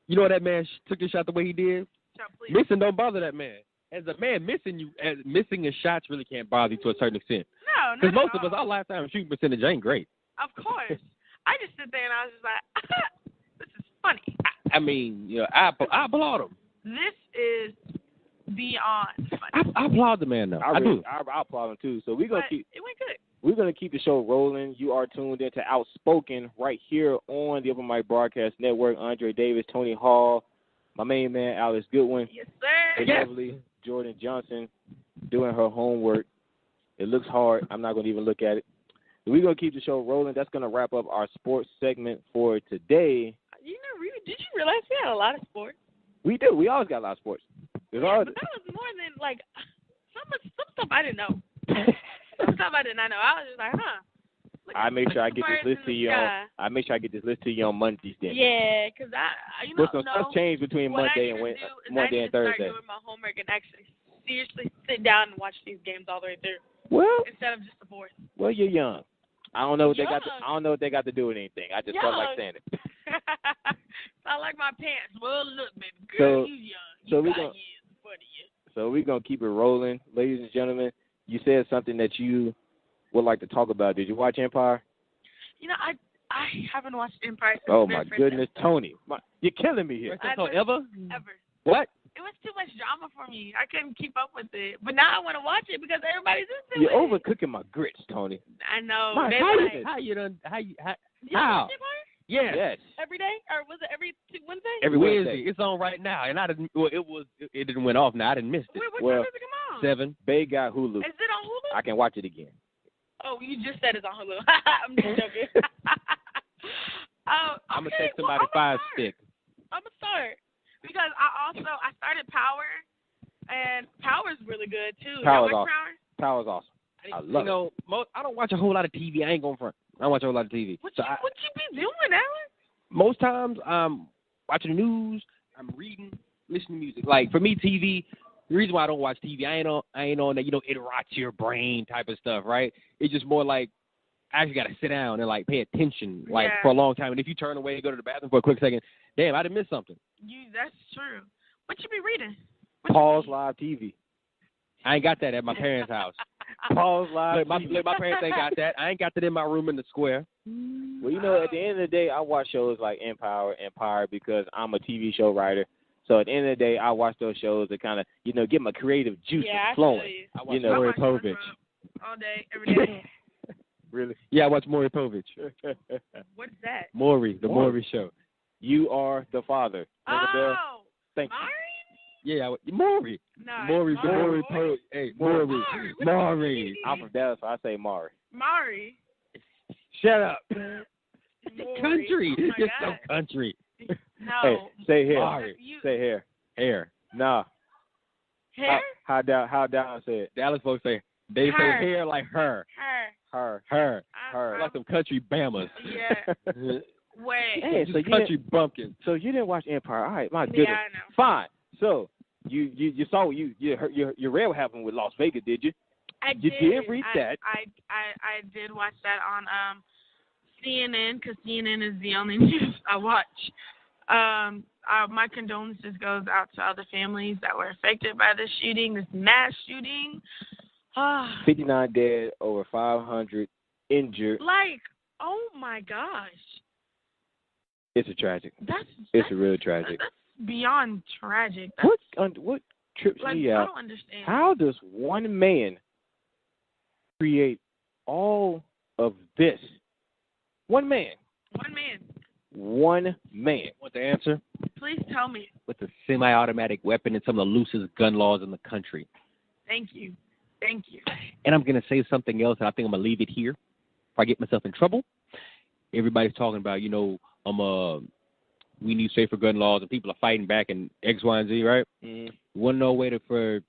You know that man took his shot the way he did? Shot, please. Missing don't bother that man. As a man, missing his shots really can't bother you to a certain extent. No, because most of us, our lifetime shooting percentage ain't great. Of course. I just sit there and I was just like, this is funny. I applaud him. This is beyond funny. I applaud the man, though. I do. I applaud him, too. So we're going to keep... It went good. We're going to keep the show rolling. You are tuned into Outspoken right here on the Open Mic Broadcast Network. Andre Davis, Toni Hall, my main man, Alex Goodwin. Yes, sir. And lovely Jordan Johnson doing her homework. It looks hard. I'm not going to even look at it. We're going to keep the show rolling. That's going to wrap up our sports segment for today. Did you realize we had a lot of sports? We do. We always got a lot of sports. But that was more than, some stuff I didn't know. Some stuff I did not know. I was just like, I make sure I get this list to you on Mondays then. Yeah, because some stuff changed between Monday and Thursday. Start doing my homework and actually seriously sit down and watch these games all the way through. Well, instead of just the fourth. Well, you're young. I don't know what they got to do with anything. I just felt like saying it. I like my pants. Well, look, baby girl, you young. So we're gonna keep it rolling, ladies and gentlemen. You said something that you would like to talk about. Did you watch Empire? I haven't watched Empire since oh, my goodness. Toni, you're killing me here. Ever? What? It was too much drama for me. I couldn't keep up with it. But now I want to watch it because everybody's into it. You're overcooking my grits, Toni. I know. How you done? How? You watch Empire? Yes. Every day? Or was it every Wednesday? Every Wednesday. It's on right now. And I didn't, it didn't went off now. I didn't miss it. What time does it come on? 7. Bay got Hulu. Is it on Hulu? I can watch it again. Oh, you just said it's on Hulu. I'm just joking. I'm going to take somebody 5 stick. I'm going to start. Because I started Power, and Power's really good, too. Power's awesome. Power's awesome. I love it. I don't watch a whole lot of TV. I ain't going front. I don't watch a whole lot of TV. What you be doing, Alan? Most times I'm watching the news, I'm reading, listening to music. Like, for me, TV, the reason why I don't watch TV, I ain't on that, it rots your brain type of stuff, right? It's just more like I actually got to sit down and, pay attention, for a long time. And if you turn away and go to the bathroom for a quick second, damn, I done missed something. That's true. What you be reading? Pause Live TV. I ain't got that at my parents' house. Pause Live TV. My parents ain't got that. I ain't got that in my room in the square. Well, at the end of the day, I watch shows like Empire, because I'm a TV show writer. So at the end of the day, I watch those shows to kind of, get my creative juices flowing. I watch Maury Povich. All day, every day. Really? Yeah, I watch Maury Povich. What is that? Maury, the Maury Show. You Are the Father. Oh, thank Maury? Yeah, Maury. No, Maury. Hey, Maury. I'm from Dallas, so I say Maury. Maury. Shut up. country. Oh my You're God. so country. No. Hey, say hair. Sorry. Say hair. Hair. Nah. Hair? How Dallas say it? Dallas folks say they Her. say hair like her. Her. Like some country bamas. Yeah. Wait. Hey, so Just country bumpkins. So you didn't watch Empire? All right, my goodness. Yeah, I know. Fine. So you saw you read what happened with Las Vegas, did you? You did read that. I did watch that on CNN because CNN is the only news I watch. My condolences goes out to other families that were affected by this shooting, this mass shooting. 59 dead, over 500 injured. Like, oh my gosh. It's a tragic. It's a real tragic. That's beyond tragic. That's, what trips like, me out? I don't understand. How does one man create all of this? One man. Want the answer? Please tell me. With a semi-automatic weapon and some of the loosest gun laws in the country. Thank you. And I'm going to say something else, and I think I'm going to leave it here before I get myself in trouble. Everybody's talking about, we need safer gun laws, and people are fighting back and X, Y, and Z, right? Mm-hmm. You want to know a way for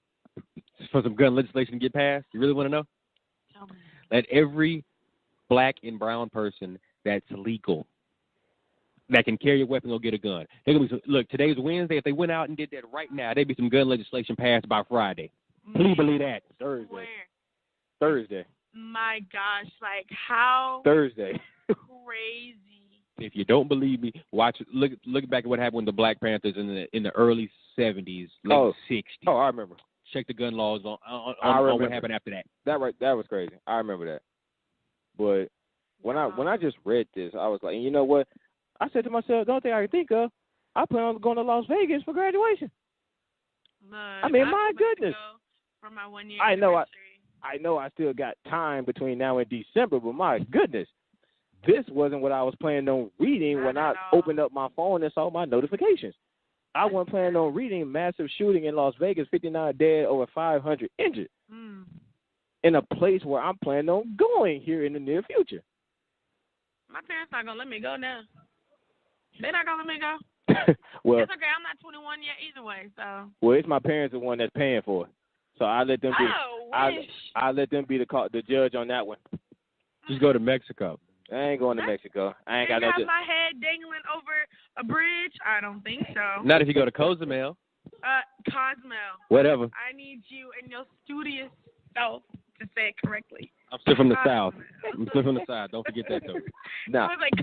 some gun legislation to get passed? You really want to know? Tell me. Let every black and brown person that's legal, that can carry a weapon, go get a gun. Look, today's Wednesday. If they went out and did that right now, there'd be some gun legislation passed by Friday. Please believe that. Thursday. My gosh, like how Thursday. crazy. If you don't believe me, look back at what happened with the Black Panthers in the early 70s, late 60s. Oh, I remember. Check the gun laws on what happened after that. That was crazy. I remember that. But when I just read this, I was like, and you know what? I said to myself, the only thing I can think of, I plan on going to Las Vegas for graduation. Look, I mean, my goodness. For my 1 year I know anniversary. I still got time between now and December, but my goodness, this wasn't what I was planning on reading when I opened up my phone and saw my notifications. I wasn't planning on reading massive shooting in Las Vegas, 59 dead, over 500 injured, in a place where I'm planning on going here in the near future. My parents not going to let me go now. They're not going to let me go. Well, it's okay. I'm not 21 yet either way, so. Well, it's my parents the one that's paying for it, so I let them be. I let them be the judge on that one. Just go to Mexico. I ain't going to Mexico. I ain't got no. Got my head dangling over a bridge? I don't think so. Not if you go to Cozumel. Cozumel. Whatever. I need you and your studious self to say it correctly. I'm still from the South. Don't forget that, though. No. I was like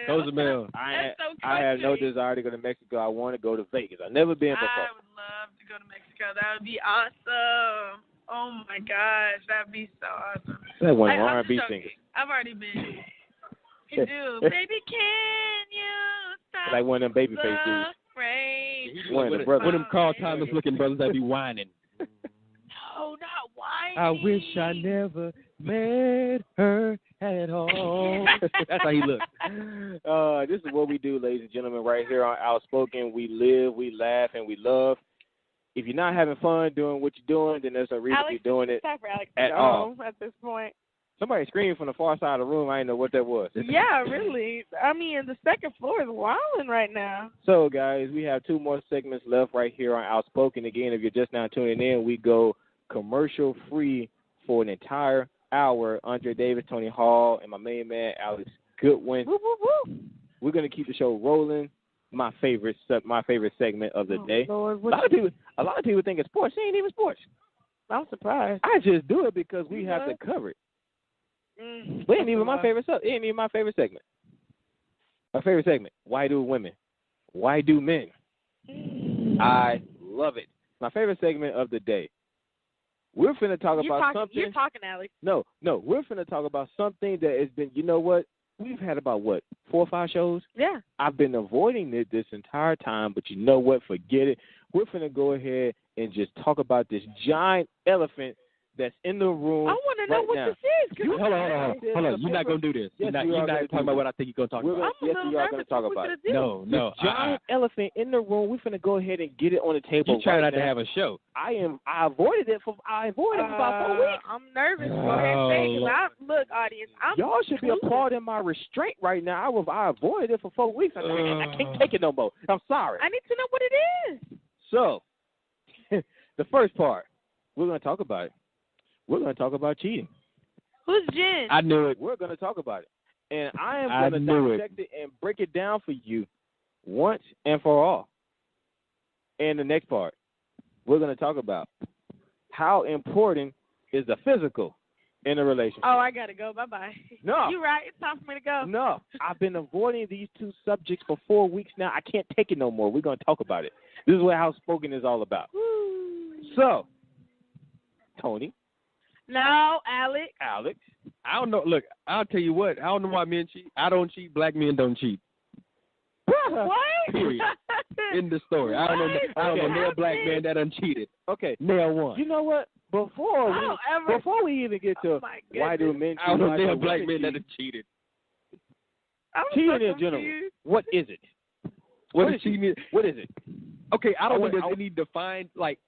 Cozumel. I have no desire to go to Mexico. I want to go to Vegas. I've never been before. I would love to go to Mexico. That would be awesome. Oh, my gosh. That would be so awesome. That one R&B singer. I've already been. You do. Baby, can you stop like one of them baby face dudes. One of them Carl Thomas looking brothers that be whining. No, not whining. I wish I never met her at all. That's how he looks. This is what we do, ladies and gentlemen, right here on Outspoken. We live, we laugh, and we love. If you're not having fun doing what you're doing, then there's no reason to be doing it at all. At this point. Somebody screamed from the far side of the room. I didn't know what that was. Yeah, really. I mean, the second floor is wilding right now. So, guys, we have 2 more segments left right here on Outspoken. Again, if you're just now tuning in, we go commercial-free for an entire hour. Andre Davis, Toni Hall, and my main man, Alex Goodwin. Woo, woo, woo. We're going to keep the show rolling. My favorite segment of the day. Lord, a lot of people think it's sports. It ain't even sports. I'm surprised. I just do it because we have to cover it. But it ain't even my favorite segment. My favorite segment. Why do women? Why do men? I love it. My favorite segment of the day. We're finna talk about something. You're talking, Alex. No. We're finna talk about something that has been, you know what? We've had about, 4 or 5 shows? Yeah. I've been avoiding it this entire time, but you know what? Forget it. We're finna go ahead and just talk about this giant elephant that's in the room. I want to know right what now. this is. Hold on. You're not going to do this. Yes, you're not talking about what I think you're going to talk about. Yes, we are going to talk about it. No. The giant elephant in the room. We're finna go ahead and get it on the table. You're trying right not now. to have a show. I avoided it for about 4 weeks. I'm nervous. Go ahead and say it. Look, audience, y'all should be applauding my restraint right now. I avoided it for 4 weeks. I can't take it no more. I'm sorry. I need to know what it is. So, the first part, we're going to talk about it. We're going to talk about cheating. Who's Jen? I knew it. We're going to talk about it. And I am going to dissect it and break it down for you once and for all. And the next part, we're going to talk about how important is the physical in a relationship. Oh, I got to go. Bye-bye. No. You're right. It's time for me to go. No. I've been avoiding these two subjects for 4 weeks now. I can't take it no more. We're going to talk about it. This is what outspoken is all about. Woo. So, Toni. No, Alex. I don't know. Look, I'll tell you what. I don't know why men cheat. I don't cheat. Black men don't cheat. What? Period. In the story. I don't know no black man that done cheated. Okay. Nail one. You know what? Before we even get to why do men cheat, I don't know no black man that done cheated. Cheating in general. What is it? What is cheating? What is it? Okay, I don't think there's any defined, like,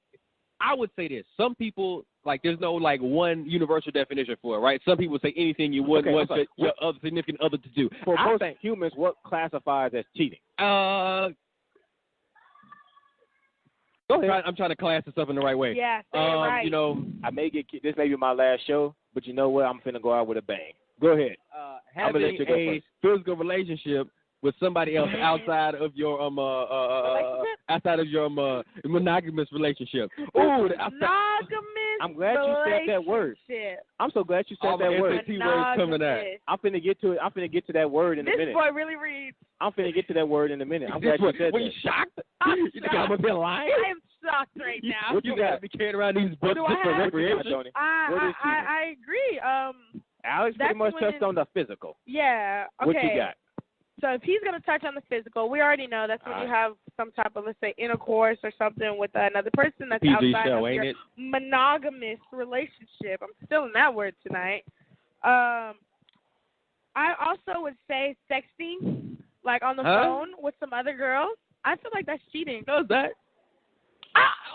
I would say this. Some people, like, there's no, like, one universal definition for it, right? Some people say anything you wouldn't want your other significant other to do. For most humans, what classifies as cheating? Go ahead. I'm trying to class this up in the right way. Yeah, say it right. You know, this may be my last show, but you know what? I'm finna go out with a bang. Go ahead. Having a physical relationship with somebody else outside of your monogamous relationship. Monogamous. I'm glad you said that word. I'm so glad you said that word. Words coming out. I'm finna get to it. I'm finna get to that word in a minute. This boy really reads. I'm finna get to that word in a minute. I'm glad you said that. Were you shocked? You think I'm a bit lying? I am shocked right now. You got to be carrying around these books just for recreation. I agree. Alex pretty much touched on the physical. Yeah. Okay. What you got? So if he's going to touch on the physical, we already know that's when you have some type of, let's say, intercourse or something with another person that's outside of your monogamous relationship. I'm still in that word tonight. I also would say sexting, like on the phone with some other girls. I feel like that's cheating. Does that?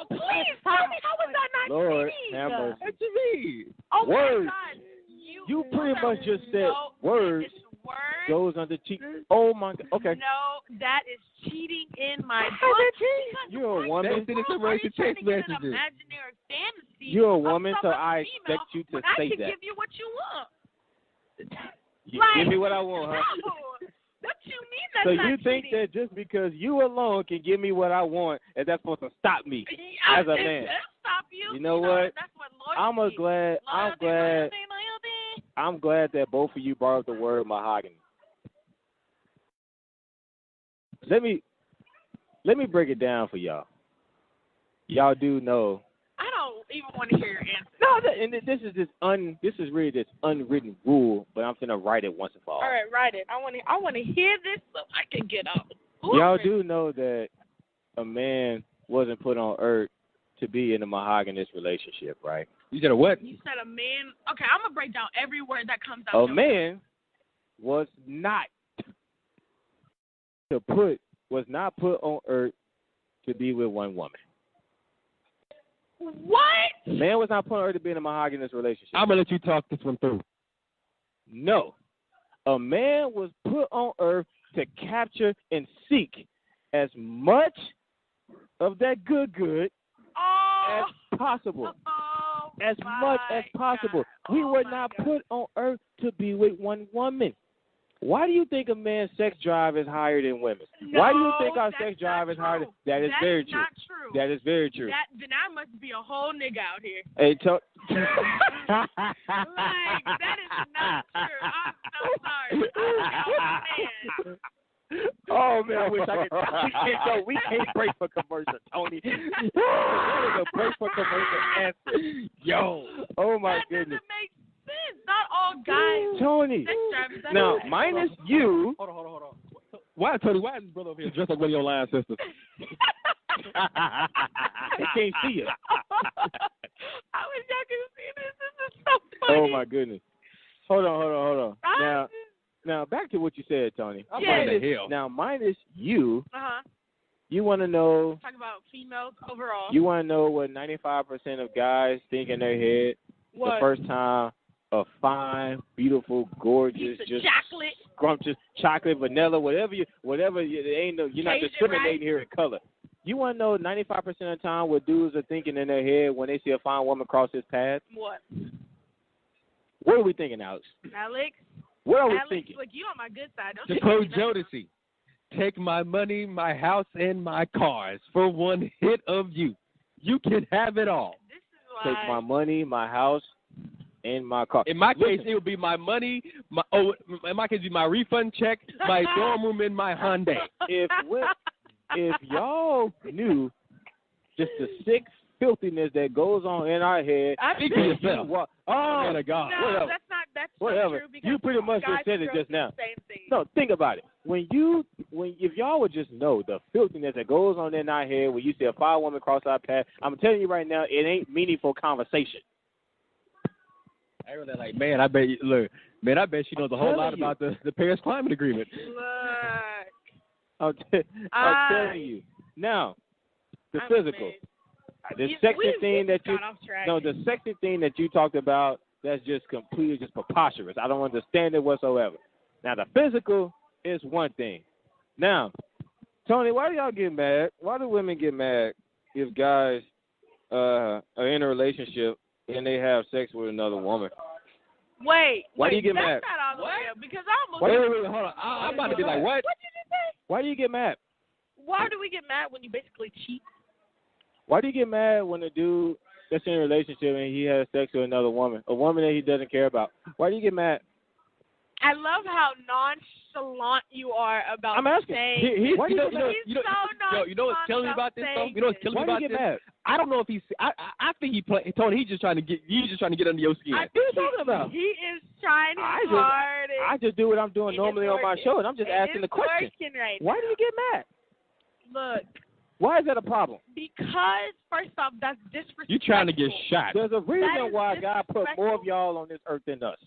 Please tell me, how was that not Lord, cheating? What you mean? Oh, words. my God. You pretty much just said words goes under cheating. Oh, my God. Okay. No, that is cheating in my book. You're a woman. Text messages. Imaginary fantasy. You're a woman, so I expect you to say I can that. give you what you want. Give me what I want, huh? No. What you mean that's so not you think cheating? that just because you alone can give me what I want, and that's supposed to stop me as a man? Stop you. You know what? That's what loyalty. I'm glad that both of you brought up the word mahogany. Let me break it down for y'all. Y'all do know. I don't even want to hear your answer. No, and this is really this unwritten rule, but I'm gonna write it once and for all. All right, write it. I want to hear this so I can get up. Y'all do know that a man wasn't put on earth to be in a monogamous relationship, right? You said a what? You said a man. Okay, I'm gonna break down every word that comes out. A man was not put on earth to be with one woman. What? A man was not put on earth to be in a monogamous relationship. I'm gonna let you talk this one through. No. A man was put on earth to capture and seek as much of that good as possible. As much as possible. We were not put on earth to be with one woman. Why do you think a man's sex drive is higher than women's? Why do you think our sex drive is higher than... That is very true. Not true. That is very true. Then I must be a whole nigga out here. Hey, like, that is not true. I'm so sorry. I'm a man. Oh, man, I wish I could. We can't break for commercial, Toni. That is a break for commercial answer. Yo. Oh, my goodness. That doesn't make sense. Not all guys. Toni. Now, minus you. Hold on. Why, Toni? Why is this brother over here dressed like one of your line sisters? They can't see it. I wish y'all could see this. Oh my goodness. Hold on. Now back to what you said, Toni. Now minus you. You want to know. Talk about females overall. You want to know what 95% of guys think in their head the first time a fine, beautiful, gorgeous, just chocolate, scrumptious chocolate, vanilla, whatever. You're not discriminating here in color. You want to know 95% of the time what dudes are thinking in their head when they see a fine woman cross his path? What? What are we thinking, Alex? What are we thinking? Look, you on my good side. Don't to quote Jodeci, take my money, my house, and my cars for one hit of you. You can have it all. This is why. Take my money, my house, and my car. In my case, it would be my money. In my case, it'd be my refund check, my dorm room, and my Hyundai. If y'all knew just the sick filthiness that goes on in our head, speak for yourself. Oh my God! No, whatever. that's whatever. Not true because you pretty much just said it just now. Same thing. No, think about it. If y'all would just know the filthiness that goes on in our head when you see a fine woman cross our path, I'm telling you right now, it ain't meaningful conversation. I really like, man. I bet she knows a whole lot about the Paris Climate Agreement. Look, I'm telling you. Now, the physical. The sexy thing that you talked about, that's just completely just preposterous. I don't understand it whatsoever. Now, the physical is one thing. Now, Toni, why do y'all get mad? Why do women get mad if guys are in a relationship and they have sex with another woman? Wait, do you get that's mad? Not all the way up because I almost. Wait, hold on. I'm about to be like, what? What did you say? Why do you get mad? Why do we get mad when you basically cheat? Why do you get mad when a dude that's in a relationship and he has sex with another woman, a woman that he doesn't care about? Why do you get mad? I love how nonchalant you are about I'm asking. saying. You know what's killing me about this though? You know what's killing me about this? Mad? I don't know if he's. I think Toni. He's just trying to get under your skin. What are you talking about? He is trying his hardest. I just do what I'm doing normally on my show, and I'm just asking the question. Right Why do you get mad? Look. Why is that a problem? Because, first off, that's disrespectful. You're trying to get shot. There's a reason why God put more of y'all on this earth than us.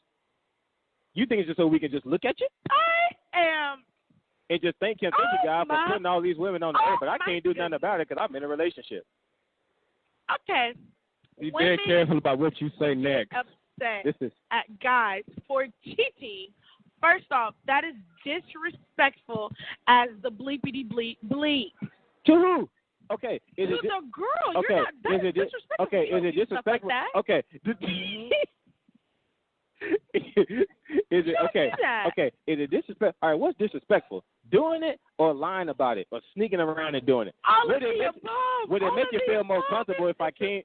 You think it's just so we can just look at you? I am. And just thank you, God, for putting all these women on the earth, but I can't do nothing about it because I'm in a relationship. Okay. Be very careful about what you say next. Upset at guys for cheating. First off, that is disrespectful as the bleepity bleep. To who? Okay. To the girl. Okay. You're not, disrespectful. Okay. Is it disrespectful? Like okay. Is it okay? Okay. Is it disrespectful? All right. What's disrespectful? Doing it or lying about it or sneaking around and doing it? Would it make you feel more comfortable if I came?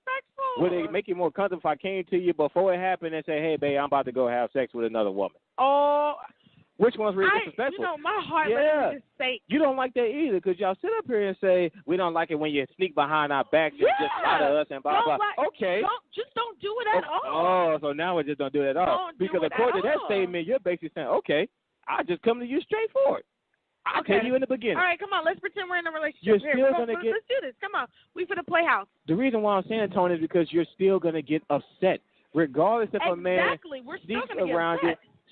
Would it make you more comfortable if I came to you before it happened and say, "Hey, babe, I'm about to go have sex with another woman"? Oh. Which one's really disrespectful? My heart lets me just say. You don't like that either because y'all sit up here and say, we don't like it when you sneak behind our backs and just lie to us and blah, blah. Okay. Don't do it at all. Oh, so now we just don't do it at all. Because according to that statement, you're basically saying, okay, I'll just come to you straightforward. I'll tell you in the beginning. All right, come on. Let's pretend we're in a relationship. You're still going to get. Let's do this. Come on. We finna play house. The reason why I'm saying, Toni, is because you're still going to get upset. Regardless if a man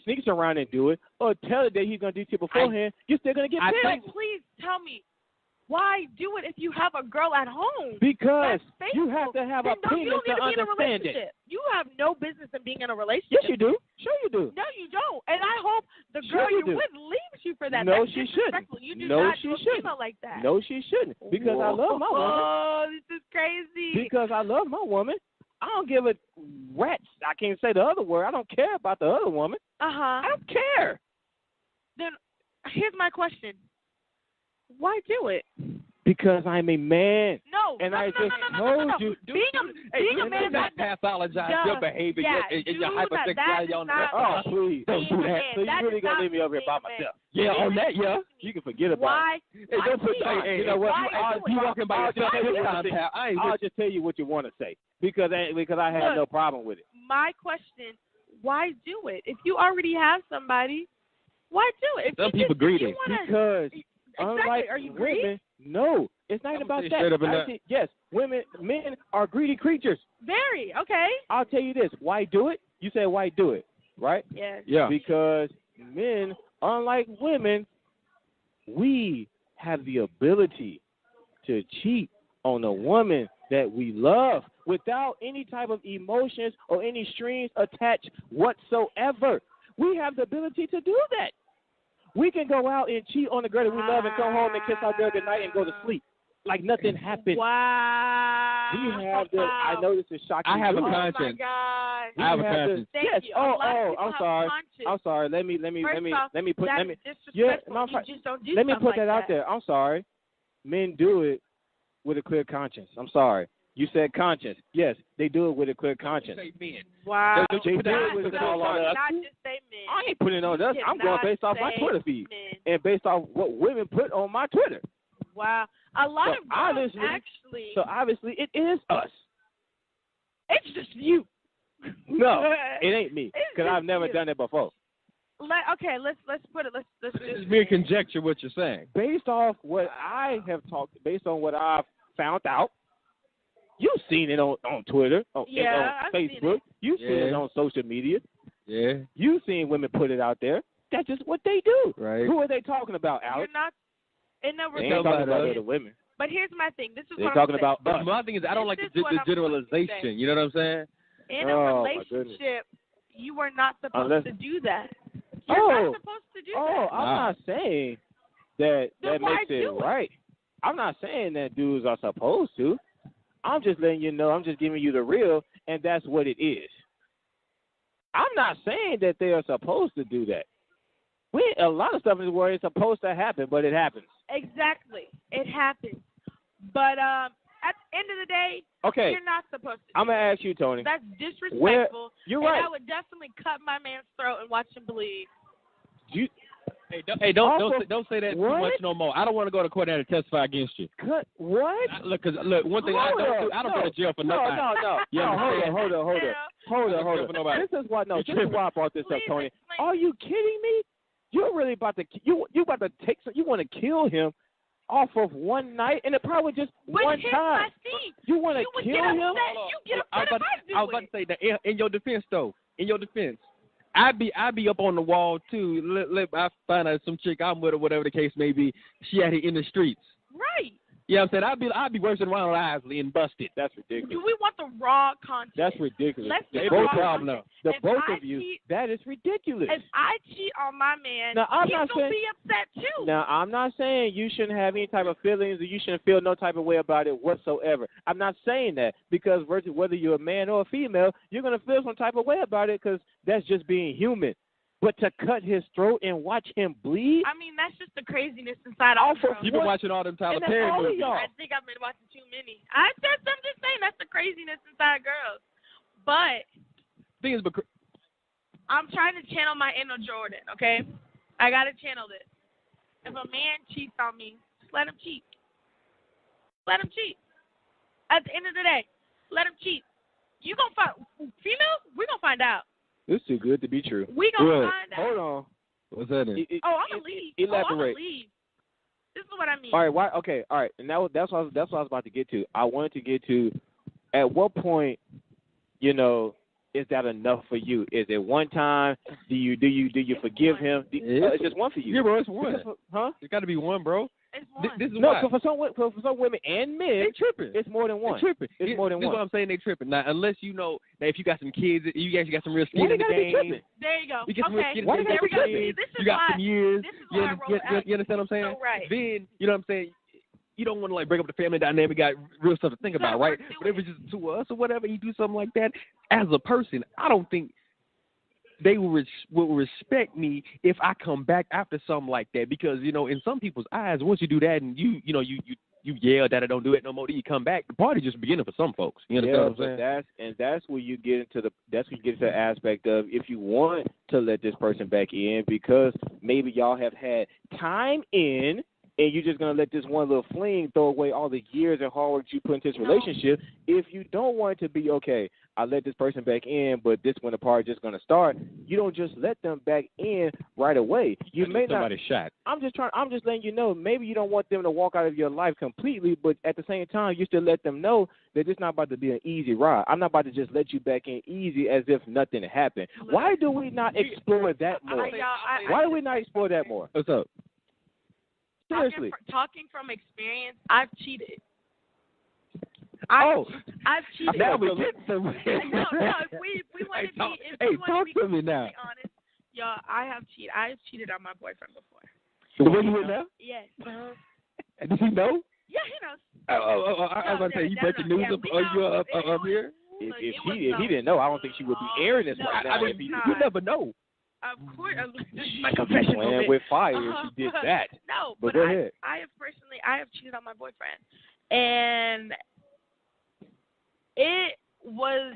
sneaks around and do it, or tell it that he's going to do it beforehand, you're still going to get pissed. Please tell me, why do it if you have a girl at home? Because you have to have a penis to understand it. You have no business in being in a relationship. Yes, you do. Sure you do. No, you don't. And I hope the girl you're with leaves you for that. No, That's she shouldn't. You do not do a female like that. No, she shouldn't. Because I love my woman. Oh, this is crazy. Because I love my woman. I don't give a rat's. I can't say the other word. I don't care about the other woman. I don't care. Then here's my question. Why do it? Because I'm a man. No. I just told you. Being a man do not pathologize your behavior and your hypersexuality on the rest of us. Oh, please. Don't do that. So you really going to leave me over here by myself. Yeah, on that, yeah. You can forget about it. You know what? You walking by yourself this time, pal. I'll just tell you what you want to say. Because I have no problem with it. My question, why do it? If you already have somebody, why do it? Some people greedy. Because unlike are you women, greedy? No, it's not about that. Yes, men are greedy creatures. Very, okay. I'll tell you this. Why do it? You said white do it, right? Yes. Yeah. Because men, unlike women, we have the ability to cheat on a woman that we love without any type of emotions or any strings attached whatsoever. We have the ability to do that. We can go out and cheat on the girl that we love and come home and kiss our girl goodnight and go to sleep like nothing happened. Wow. We have the. I know this is shocking. I have a Oh conscience. my God. I have a conscience. Thank Yes. you. A lot of people I'm have sorry. conscience. I'm sorry. Let me put. That Let me. is disrespectful. Yeah. No, you just don't do let me stuff put like that out there. I'm sorry. Men do it with a clear conscience. I'm sorry. You said conscience. Yes, they do it with a clear conscience. Wow. They do it with a clear conscience. Not just say men. I ain't putting it on us. I'm going based off my Twitter feed and based off what women put on my Twitter. Wow. A lot of girls actually. So obviously it is us. It's just you. No, it ain't me It's because I've just never you. done it before. Okay, let's put it. Let's It's just mere conjecture what you're saying. Based off what I have talked, based on what I've found out, you've seen it on Twitter, on I've seen Facebook. it. You've seen it on social media. Yeah. You've seen women put it out there. That's just what they do. Right. Who are they talking about, Alex? You're not in a They ain't talking about relationship. other women. But here's my thing. This is They're what talking I'm saying. about us. My thing is, I don't like This the is what I'm going to say. generalization. You know what I'm saying? In a Oh, my relationship, you are not supposed Unless- to do that. You're not supposed to do that. I'm not saying that Then why makes it do it? right. I'm not saying that dudes are supposed to. I'm just letting you know. I'm just giving you the real, and that's what it is. I'm not saying that they are supposed to do that. A lot of stuff is where it's supposed to happen, but it happens. Exactly. It happens. But at the end of the day, Okay. you're not supposed to do I'm going to that. ask you, Toni. That's disrespectful. You're and right. I would definitely cut my man's throat and watch him bleed. Don't say that too What? much no more. I don't want to go to court and testify against you. Cut what? Look, one thing I don't go to jail for nothing. No. Yeah, Hold on. This is why I brought this up, Toni. Are you kidding me? You're really about to you about to take you want to kill him off of one night, and it probably just one here's time. my thing. You want You to would kill get him? upset. You get upset if I do I was about to say that in your defense, though. In your defense, I'd be up on the wall too. I find out some chick I'm with or whatever the case may be. She out here in the streets. Right. Yeah, I'm saying I'd be worse than Ronald Isley and busted. That's ridiculous. Do we want the raw content? That's ridiculous. Let's They get both the raw problem content. now. The If both I of you. cheat- That is ridiculous. If I cheat on my man, Now, I'm he's not going to saying- be upset too. Now, I'm not saying you shouldn't have any type of feelings or you shouldn't feel no type of way about it whatsoever. I'm not saying that because whether you're a man or a female, you're going to feel some type of way about it because that's just being human. But to cut his throat and watch him bleed? I mean, that's just the craziness inside all girls. You've been watching all them Tyler And that's Perry all of movies. y'all. I think I've been watching too many. I'm just saying that's the craziness inside girls. But Thing is, I'm trying to channel my inner Jordan, okay? I got to channel this. If a man cheats on me, just let him cheat. Let him cheat. At the end of the day, let him cheat. You gonna find females? We gonna find out. This is too good to be true. We gonna find out. Hold on. what's that in? I'm gonna leave. Elaborate. I'm gonna leave. This is what I mean. All right. Why? Okay. All right. And that's what I was about to get to. I wanted to get to. At what point, is that enough for you? Is it one time? Do you forgive him? It's just one for you. Yeah, bro, it's one. Huh? It's got to be one, bro. It's one. This is No, why. for some women and men, They tripping. it's more than one. They tripping. It's more than This is one. what I'm saying. They tripping. Now, unless you know that if you got some kids, you actually got some real Why skin they in the gotta be game. tripping? There you go. You get some real Okay. skin in Why the they game. gotta be There we go. tripping? This is You got why. some years. This is why I wrote out. You understand what I'm saying? So right. Then, you know what I'm saying? You don't want to, break up the family dynamic, got real stuff to think about, right? But if it's just to us or whatever, you do something like that, as a person, I don't think they will respect me if I come back after something like that. Because, in some people's eyes, once you do that and you yell that I don't do it no more, then you come back, the party just beginning for some folks. You understand what I'm saying? That's where you get into the aspect of if you want to let this person back in because maybe y'all have had time in and you're just going to let this one little fling throw away all the years and hard work you put into this relationship. If you don't want it to be, okay, I let this person back in, but this when the party's just going to start, you don't just let them back in right away. You may not. Shot. I'm just letting you know, maybe you don't want them to walk out of your life completely, but at the same time, you still let them know that it's not about to be an easy ride. I'm not about to just let you back in easy as if nothing happened. Why do we not explore that more? Why do we not explore that more? What's up? Seriously. Talking from experience, I've cheated. I've cheated. Now we get somewhere. No, if we want to be honest, y'all, I've cheated on my boyfriend before. The way you were now? Yes. Does he know? Yeah, he knows. I was about to say, you breaking news up here? If he didn't know, I don't think she would be airing this right now. You never know. Of course, this is my confession. Playing with fire if she did that. No, but go ahead. I have cheated on my boyfriend, and it was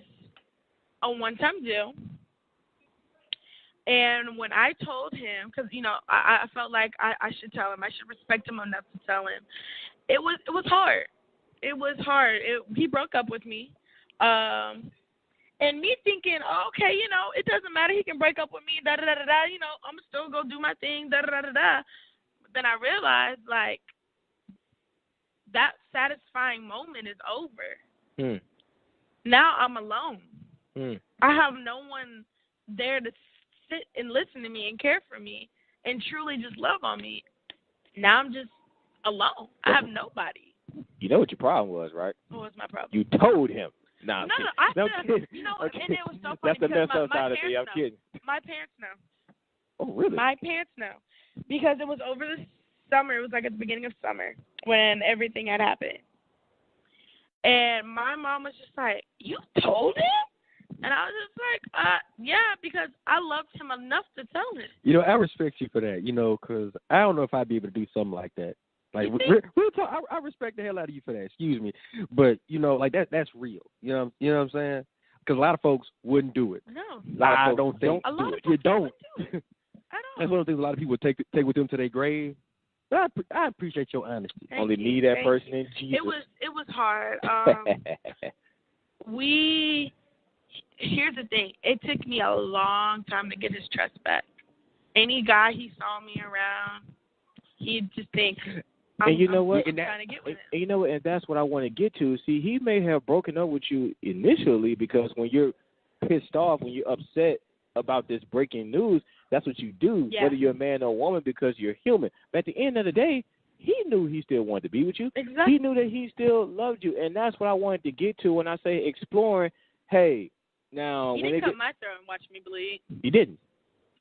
a one-time deal. And when I told him, because I felt like I should tell him, I should respect him enough to tell him. It was hard. It was hard. He broke up with me. And me thinking, okay, it doesn't matter. He can break up with me, da-da-da-da-da. I'm still going to do my thing, da-da-da-da-da. But then I realized, like, that satisfying moment is over. Now I'm alone. I have no one there to sit and listen to me and care for me and truly just love on me. Now I'm just alone. I have nobody. You know what your problem was, right? What was my problem? You told him. No, and it was so funny. That's the messed up side of me. I'm kidding. My parents know. Oh, really? My parents know. Because it was over the summer. It was like at the beginning of summer when everything had happened. And my mom was just like, you told him? And I was just like, yeah, because I loved him enough to tell him. I respect you for that, because I don't know if I'd be able to do something like that. Like, real talk, I respect the hell out of you for that. Excuse me, but like that's real. You know what I'm saying? Because a lot of folks wouldn't do it. No, I don't think a lot do of it. You don't. Do it. I don't. That's one of the things a lot of people take with them to their grave. But I appreciate your honesty. Only me, that person, in Jesus. It was hard. Here's the thing. It took me a long time to get his trust back. Any guy he saw me around, he'd just think. And you know what? And you know what? And that's what I want to get to. See, he may have broken up with you initially because when you're pissed off, when you're upset about this breaking news, that's what you do, whether you're a man or a woman, because you're human. But at the end of the day, he knew he still wanted to be with you. Exactly. He knew that he still loved you. And that's what I wanted to get to when I say exploring. Hey, now. He didn't cut my throat and watch me bleed. He didn't.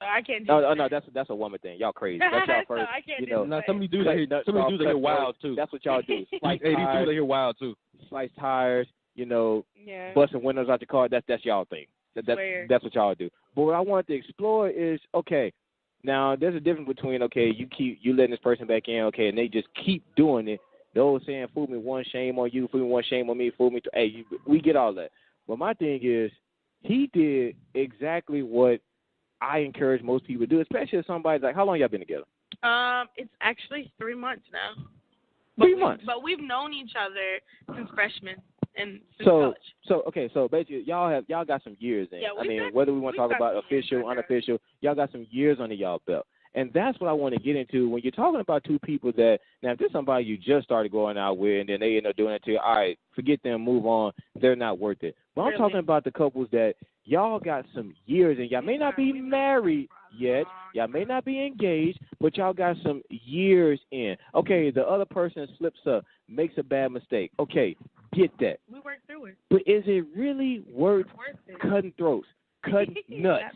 I can't do that. No, that's a woman thing. Y'all crazy. That's y'all first. I can't do that. Some of you dudes are here wild too. That's what y'all do. These dudes are here wild too. Slice tires, busting windows out your car. That's y'all thing. That's what y'all do. But what I wanted to explore is, okay, now there's a difference between, okay, you letting this person back in, okay, and they just keep doing it. The old saying, fool me once, shame on you, fool me once, shame on me, fool me. We get all that. But my thing is, he did exactly what I encourage most people to do, especially if somebody's like, how long y'all been together? It's actually 3 months now. 3 months? But we've known each other since freshman and since college. So so basically y'all got some years in. Yeah, I mean, whether we want to talk about official, unofficial, y'all got some years under y'all belt. And that's what I want to get into when you're talking about two people that, now if there's somebody you just started going out with and then they end up doing it to you, all right, forget them, move on, they're not worth it. But I'm talking about the couples that y'all got some years and y'all may not be married yet, y'all may not be engaged, but y'all got some years in. Okay, the other person slips up, makes a bad mistake. Okay, get that. We work through it. But is it really worth cutting throats, cutting nuts,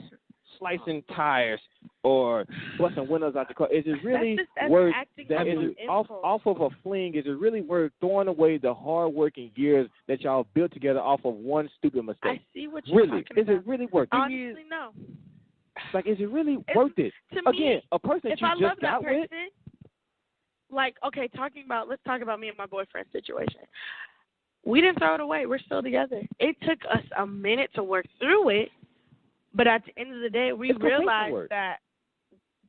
slicing tires, or busting windows out the car? Is it really worth that? Is it off of a fling? Is it really worth throwing away the hard-working years that y'all built together off of one stupid mistake? I see what you're talking about. Is it really worth it? Honestly, no. Like, is it really worth it? Again, a person that you just got with. Like, okay, let's talk about me and my boyfriend situation. We didn't throw it away. We're still together. It took us a minute to work through it, but at the end of the day, we realized that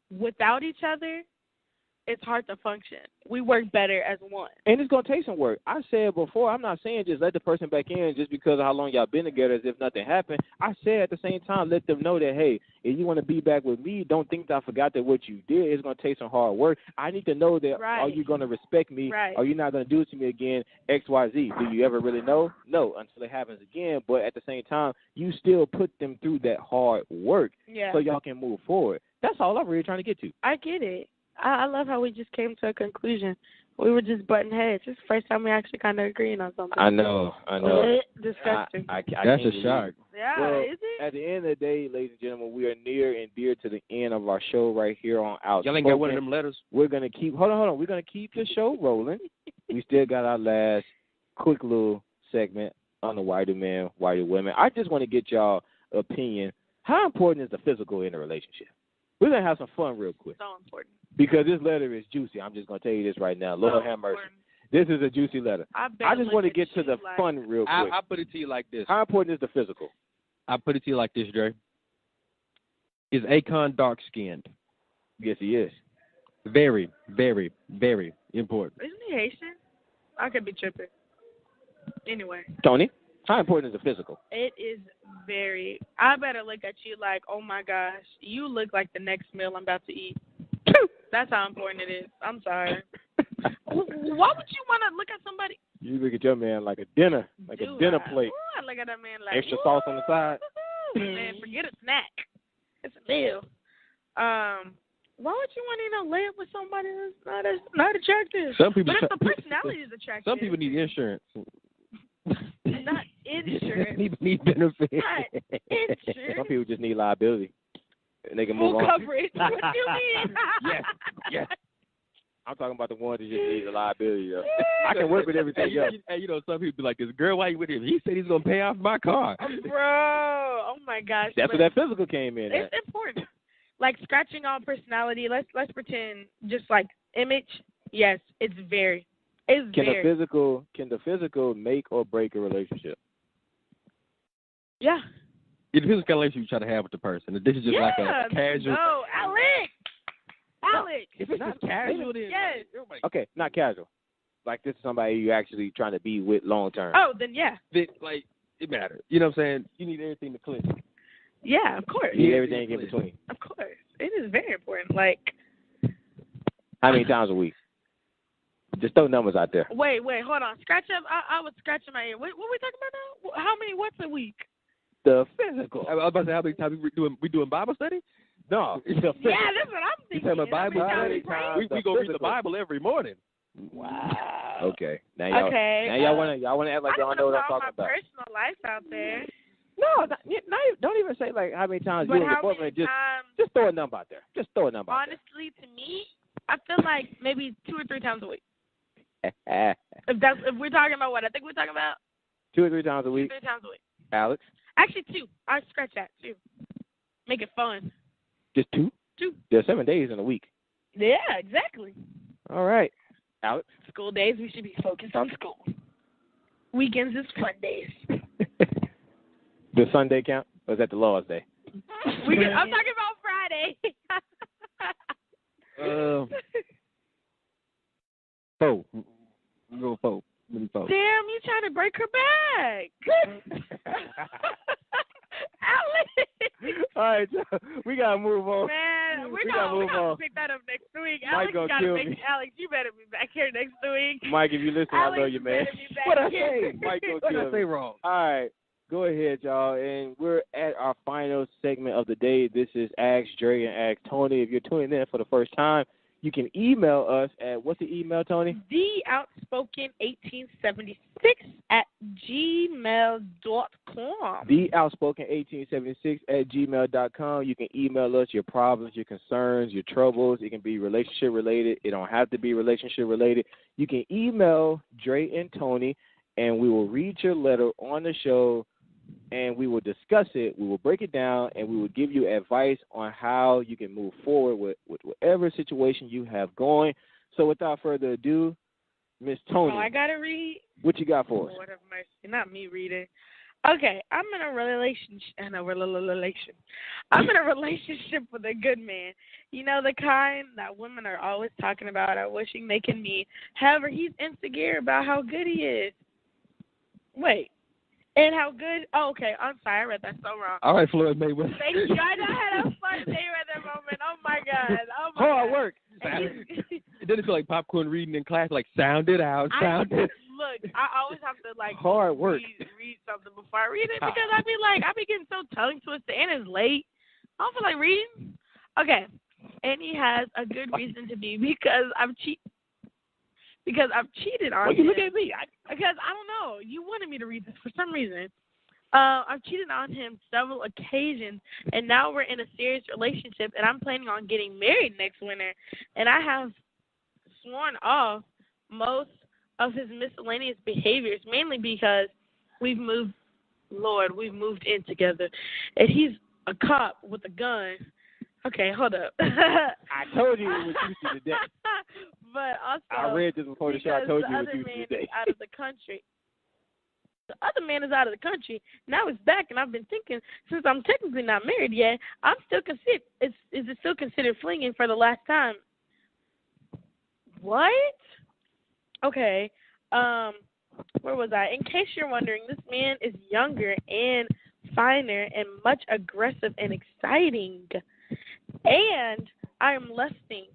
without each other, it's hard to function. We work better as one. And it's going to take some work. I said before, I'm not saying just let the person back in just because of how long y'all been together as if nothing happened. I said at the same time, let them know that, hey, if you want to be back with me, don't think that I forgot that what you did. It's going to take some hard work. I need to know that, are you going to respect me? Right. Are you not going to do it to me again, X, Y, Z? Do you ever really know? No, until it happens again. But at the same time, you still put them through that hard work so y'all can move forward. That's all I'm really trying to get to. I get it. I love how we just came to a conclusion. We were just butting heads. It's the first time we actually kind of agreeing on something. I know. Disgusting. I That's can't a shock. Yeah, well, is it? At the end of the day, ladies and gentlemen, we are near and dear to the end of our show right here on Outspoken. Y'all ain't got one of them letters? We're going to keep, hold on. We're going to keep the show rolling. We still got our last quick little segment on the whiter men, whiter women. I just want to get y'all opinion. How important is the physical in a relationship? We're going to have some fun real quick. So important. Because this letter is juicy. I'm just going to tell you this right now. Lord have mercy. This is a juicy letter. I just want to get to the fun real quick. I'll put it to you like this. How important is the physical? I'll put it to you like this, Dre. Is Akon dark-skinned? Yes, he is. Very, very, very important. Isn't he Haitian? I could be tripping. Anyway. Toni, how important is the physical? It is very. I better look at you like, oh, my gosh, you look like the next meal I'm about to eat. That's how important it is. I'm sorry. Why would you want to look at somebody? You look at your man like a dinner, like a dinner plate. Ooh, I look at that man like extra sauce on the side. Man, forget a snack. It's a meal. Why would you want to lay up with somebody that's not attractive? Some people, but if the personality is attractive, some people need insurance. Not insurance. need benefits. Not insurance. Some people just need liability. And they can move full on. coverage. What do you mean? Yes. I'm talking about the ones that just need the liability. Though. I can work with everything else. Hey, some people be like, this girl, why you with him? He said he's going to pay off my car. Bro, oh my gosh. That's where that physical came in. It's important. Like scratching on personality, let's pretend just like image. Yes, it's very. Can the physical make or break a relationship? Yeah. It depends what kind of relationship you try to have with the person. If this is just like a casual. No, Alex. If it's just casual, then yes. Okay, not casual. Like this is somebody you're actually trying to be with long term. Oh, then yeah. Like it matters. You know what I'm saying? You need everything to click. Yeah, of course. You need everything in between. Of course, it is very important. Like, how many times a week? Just throw numbers out there. Wait, hold on. Scratch up. I was scratching my ear. What we talking about now? How many? What's a week? The physical. I was about to say, how many times we doing Bible study? No. Yeah, that's what I'm thinking. You talking about Bible study? We go read the Bible every morning. Wow. Okay. Now y'all wanna act like y'all know what I'm talking about. My personal life out there. No, don't even say like how many times you and your boyfriend. Just throw a number out there. Just throw a number out there. Honestly, to me, I feel like maybe 2 or 3 times a week. if we're talking about what I think we're talking about. 2 or 3 times a week. 2 or 3 times a week. Alex? Actually, 2. I scratch that, 2. Make it fun. Just 2? 2. There's 7 days in a week. Yeah, exactly. All right. Alex? School days, we should be focused on school. Weekends is fun days. Does Sunday count? Or is that the Lord's Day? I'm talking about Friday. 4. We go 4. Maybe 4. Damn, you trying to break her back. Alex. All right, so we got to move on. Man, we gotta pick that up next week. Alex, you better be back here next week. Mike, if you listen, Alex, I love you, man. What I say? Mike gonna kill me. What I say wrong? All right. Go ahead, y'all. And we're at our final segment of the day. This is Ask Dre and Ask Toni. If you're tuning in for the first time, you can email us at, what's the email, Toni? theoutspoken1876@gmail.com. theoutspoken1876@gmail.com. You can email us your problems, your concerns, your troubles. It can be relationship related. It don't have to be relationship related. You can email Dre and Toni, and we will read your letter on the show, and we will discuss it. We will break it down, and we will give you advice on how you can move forward with whatever situation you have going. So without further ado, Miss Toni. Oh, I got to read? What you got for us? Lord have mercy. Not me reading. Okay, I'm in a relationship. I'm in a relationship with a good man. You know, the kind that women are always talking about or wishing they can meet. However, he's insecure about how good he is. Wait. And how good? Oh, okay. I'm sorry. I read that so wrong. All right, Floyd Mayweather. Thank you. I had a fun Mayweather moment. Oh, my God. Hard work. It didn't feel like popcorn reading in class, like sound it out, sound it. Look, I always have to, like, hard work. Read something before I read it because I be getting so tongue twisted and it's late. I don't feel like reading. Okay. And he has a good reason to be because I've cheated on him. Well, you look at me. Because I don't know. You wanted me to read this for some reason. I've cheated on him several occasions, and now we're in a serious relationship, and I'm planning on getting married next winter. And I have sworn off most of his miscellaneous behaviors, mainly because we've moved in together. And he's a cop with a gun. Okay, hold up. I told you it was Tuesday today. But also, I read this before the show. I told you it was Tuesday today. Out of the country. The other man is out of the country. Now he's back, and I've been thinking, since I'm technically not married yet, I'm still considered. Is it still considered flinging for the last time? What? Okay. Where was I? In case you're wondering, this man is younger and finer and much aggressive and exciting. And I am lusting.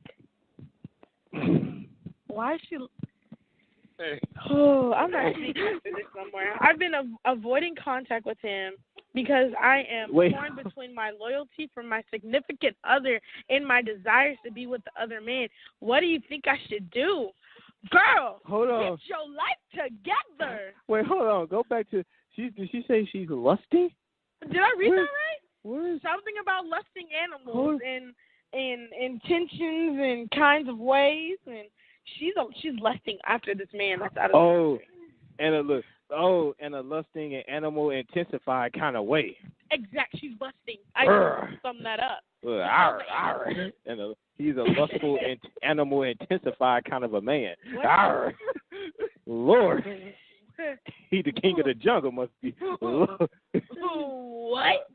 Why is she? Oh, I'm actually after this somewhere. I've been avoiding contact with him because I am torn between my loyalty for my significant other and my desires to be with the other man. What do you think I should do? Girl, hold on. Get your life together. Wait, hold on. Go back to, did she say she's lusty? Did I read that right? Where? Something about lusting animals and intentions and kinds of ways, and she's lusting after this man that's out of the country. And a lusting and animal intensified kind of way. Exactly, she's lusting. I sum that up. And he's a lustful and animal intensified kind of a man. Lord, he the king of the jungle must be. What?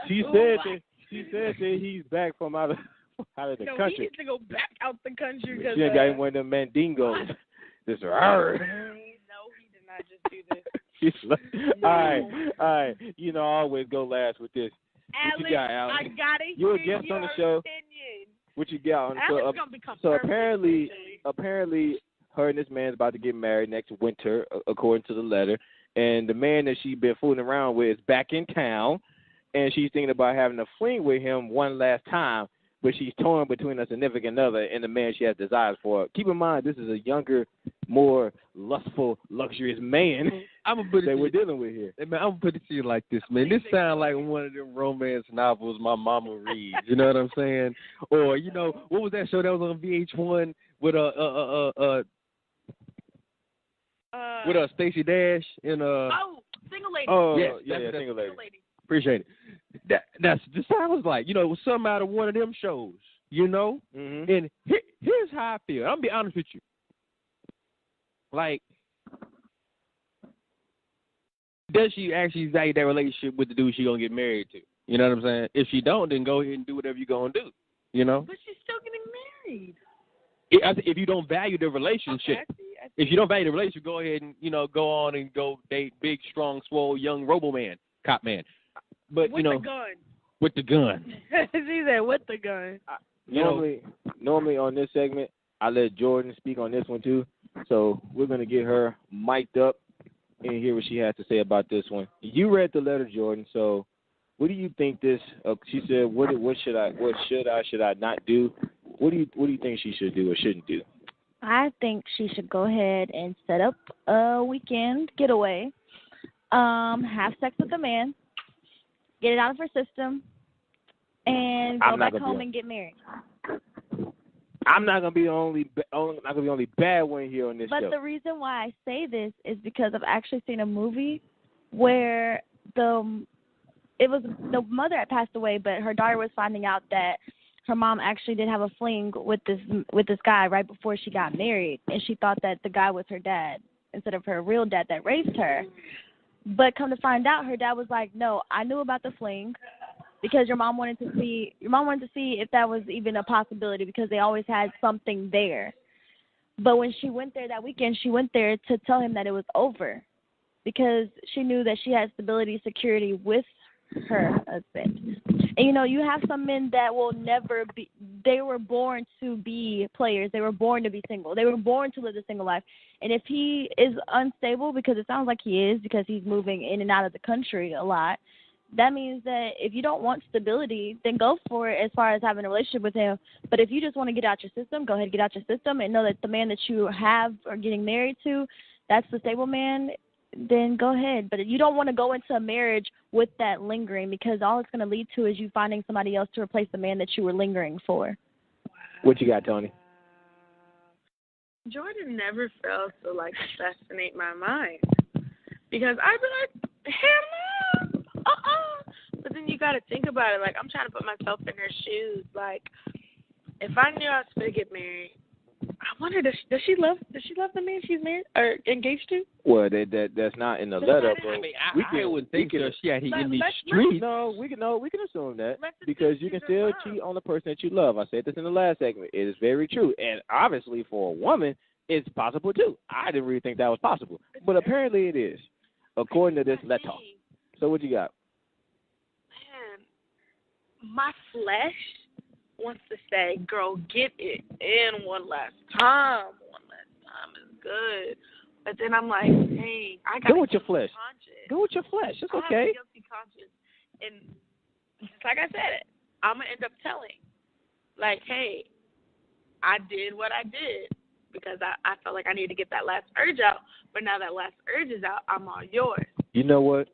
She said that he's back from out of the country. No, he needs to go back out the country because she ain't got one of them mandingos. This No, he did not just do this. All right. You know, I always go last with this. Alex, what you got, Alex? I gotta hear you a guest on the show. Opinion. What you got? Alex gonna become so perfect, apparently, her and this man's about to get married next winter, according to the letter. And the man that she's been fooling around with is back in town, and she's thinking about having a fling with him one last time. But she's torn between a significant other and the man she has desires for. Keep in mind, this is a younger, more lustful, luxurious man that we're dealing with here. Hey, man, I'm going to put it to you like this, man. This sounds like one of them romance novels my mama reads. You know what I'm saying? Or, you know, what was that show that was on VH1 with with Stacey Dash and Single Lady. Oh, yeah, Single Lady. Appreciate it. That's the sounds like, you know, it was something out of one of them shows, you know? Mm-hmm. And here's how I feel. I'm going to be honest with you. Like, does she actually value that relationship with the dude she going to get married to? You know what I'm saying? If she don't, then go ahead and do whatever you're going to do, you know? But she's still getting married. If you don't value the relationship, I see. If you don't value the relationship, go ahead and, you know, go on and go date big, strong, swole, young robo-man, cop man. But, with you know, the gun. With the gun. She said, with the gun. Normally on this segment, I let Jordan speak on this one too. So we're going to get her mic'd up and hear what she has to say about this one. You read the letter, Jordan. So what do you think this? She said, "What should I not do? What do you think she should do or shouldn't do?" I think she should go ahead and set up a weekend getaway. Have sex with the man. Get it out of her system, and go back home and get married. I'm not gonna be the only bad one here on this show. But the reason why I say this is because I've actually seen a movie where the mother had passed away, but her daughter was finding out that her mom actually did have a fling with this guy right before she got married, and she thought that the guy was her dad instead of her real dad that raised her. But come to find out, her dad was like, no, I knew about the fling because your mom wanted to see if that was even a possibility because they always had something there. But when she went there that weekend, she went there to tell him that it was over because she knew that she had stability, security with her husband. And, you know, you have some men that will never be – they were born to be players. They were born to be single. They were born to live the single life. And if he is unstable, because it sounds like he is because he's moving in and out of the country a lot, that means that if you don't want stability, then go for it as far as having a relationship with him. But if you just want to get out your system, go ahead and get out your system and know that the man that you have or getting married to, that's the stable man, then go ahead. But you don't want to go into a marriage with that lingering because all it's going to lead to is you finding somebody else to replace the man that you were lingering for. What you got, Toni? Jordan never fails to, like, assassinate my mind because I'd be like, hell no. But then you got to think about it. Like, I'm trying to put myself in her shoes. Like, if I knew I was going to get married, I wonder, does she love the man she's married or engaged to? Well, that's not in the letter, but I wouldn't think so. She had in these streets. No, we can assume that because you can still cheat on the person that you love. I said this in the last segment. It is very true, and obviously for a woman, it's possible too. I didn't really think that was possible, but apparently it is, according to this letter. So what you got? Man, my flesh wants to say, girl, get it in one last time. One last time is good. But then I'm like, dang, I got to go with your flesh. Conscience. Go with your flesh. It's I okay. have a guilty conscience. And just like I said, I'm going to end up telling, like, hey, I did what I did because I felt like I needed to get that last urge out. But now that last urge is out, I'm all yours. You know what?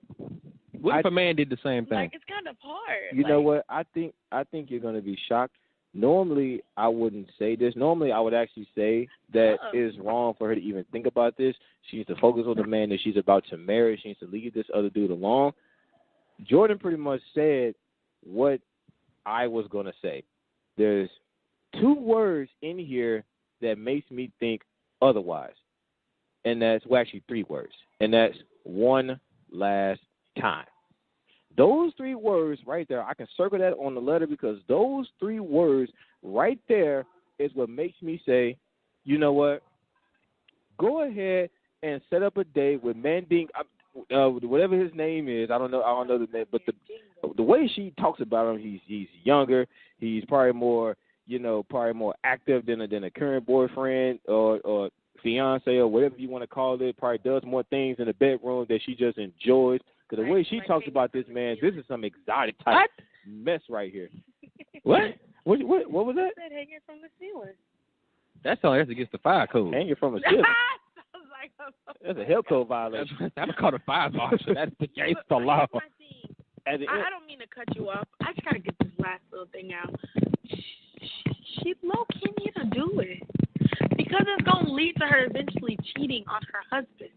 What if a man did the same thing? Like, it's kind of hard. You know what? I think you're going to be shocked. Normally, I wouldn't say this. Normally, I would actually say that it's wrong for her to even think about this. She needs to focus on the man that she's about to marry. She needs to leave this other dude alone. Jordan pretty much said what I was going to say. There's 2 words in here that makes me think otherwise. And that's, well, actually 3 words. And that's one last time. Those 3 words right there, I can circle that on the letter because those 3 words right there is what makes me say, you know what? Go ahead and set up a date with Manding, whatever his name is. I don't know the name, but the way she talks about him, he's younger. He's probably more active than a current boyfriend or fiance or whatever you want to call it. Probably does more things in the bedroom that she just enjoys. Because the way she talks about this man, this is some exotic type mess right here. What? What was that? Said hanging from the ceiling. That's against the fire code. Hanging from a ceiling. That's a hell code violation. That's called a fire violation. That's against the law. I don't mean to cut you off. I just got to get this last little thing out. She low-key need to do it. Because it's going to lead to her eventually cheating on her husband.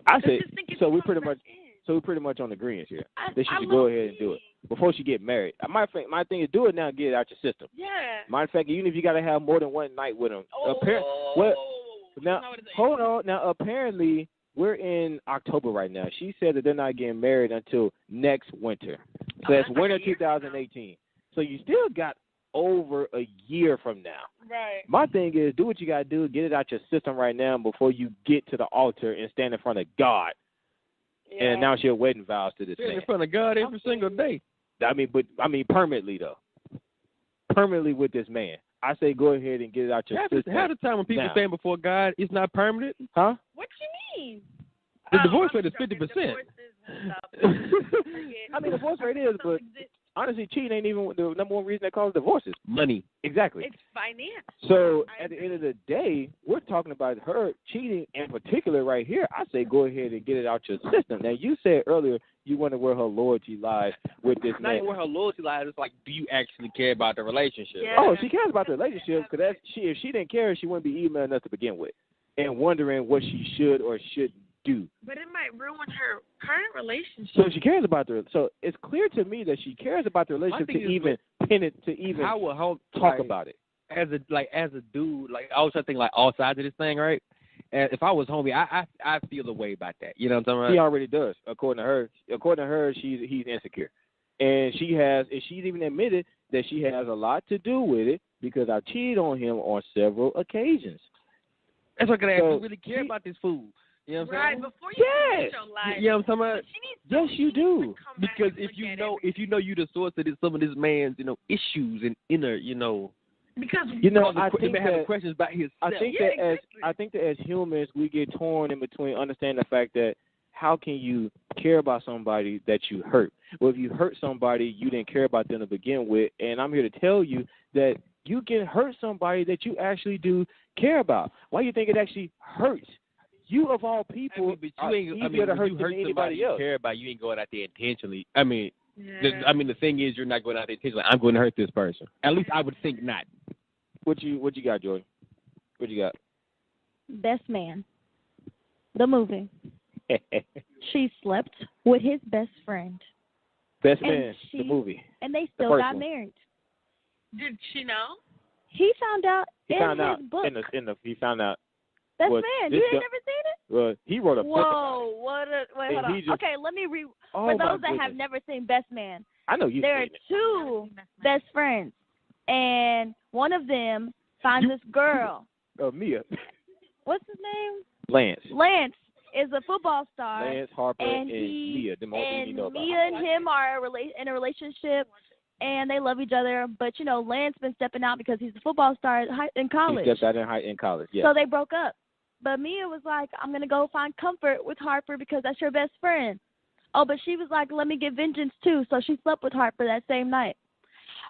I say, so we're pretty much on agreement here. That she should go ahead and do it before she get married. My thing is do it now and get it out your system. Yeah. Matter of fact, even if you got to have more than one night with him. Now, hold on. Now, apparently, we're in October right now. She said that they're not getting married until next winter. So that's winter 2018. So you still got over a year from now. Right. My thing is do what you got to do. Get it out your system right now before you get to the altar and stand in front of God. Yeah. And announce your wedding vows to this man. In front of God every single day. I mean, permanently, though. Permanently with this man. I say go ahead and get it out your system. Half the time when people stand before God, it's not permanent. Huh? What you mean? The divorce rate is 50%. I mean, the divorce rate is, but honestly, cheating ain't even the number one reason that causes divorces. Money. Exactly. It's finance. So at the end of the day, we're talking about her cheating in particular right here. I say go ahead and get it out your system. Now, you said earlier you wonder where her loyalty lies with this man. Not where her loyalty lies. It's like, do you actually care about the relationship? Yeah. Oh, she cares about the relationship because if she didn't care, she wouldn't be emailing us to begin with and wondering what she should or shouldn't do. But it might ruin her current relationship. So she cares about so it's clear to me that she cares about the relationship to even talk about it. As a dude, like I was trying to think like all sides of this thing, right? if I was homie, I feel a way about that. You know what I'm talking about? He already does, according to her. According to her, he's insecure, and she's even admitted that she has a lot to do with it because I cheated on him on several occasions. That's what I really care about this fool. You know what I'm saying? Right, before you finish your life. You know what I'm talking about? Yes, you do. Because if you know you the source of some of this man's, issues and inner, Because I think having questions about his. I think that as humans we get torn in between understanding the fact that how can you care about somebody that you hurt? Well, if you hurt somebody, you didn't care about them to begin with, and I'm here to tell you that you can hurt somebody that you actually do care about. Why do you think it actually hurts? You of all people, easier to hurt than anybody else. You care about, you ain't going out there intentionally. The thing is, you're not going out there intentionally. I'm going to hurt this person. At least I would think not. What you got, Jordan? What you got? Best Man, the movie. She slept with his best friend. Best Man, the movie. And they still got married. Did she know? He found out his book. He found out. Best Man, you ain't never seen it? Well, he wrote a book. Whoa, wait, hold on. Okay, let me for those that have never seen Best Man. I know there are two best friends, and one of them finds this girl. Mia. What's his name? Lance. Lance is a football star. Lance, Harper, and Mia. Mia and him are in a relationship, and they love each other. But, Lance been stepping out because he's a football star in college. He stepped out in college, yeah. So they broke up. But Mia was like, I'm going to go find comfort with Harper because that's your best friend. Oh, but she was like, let me get vengeance too. So she slept with Harper that same night.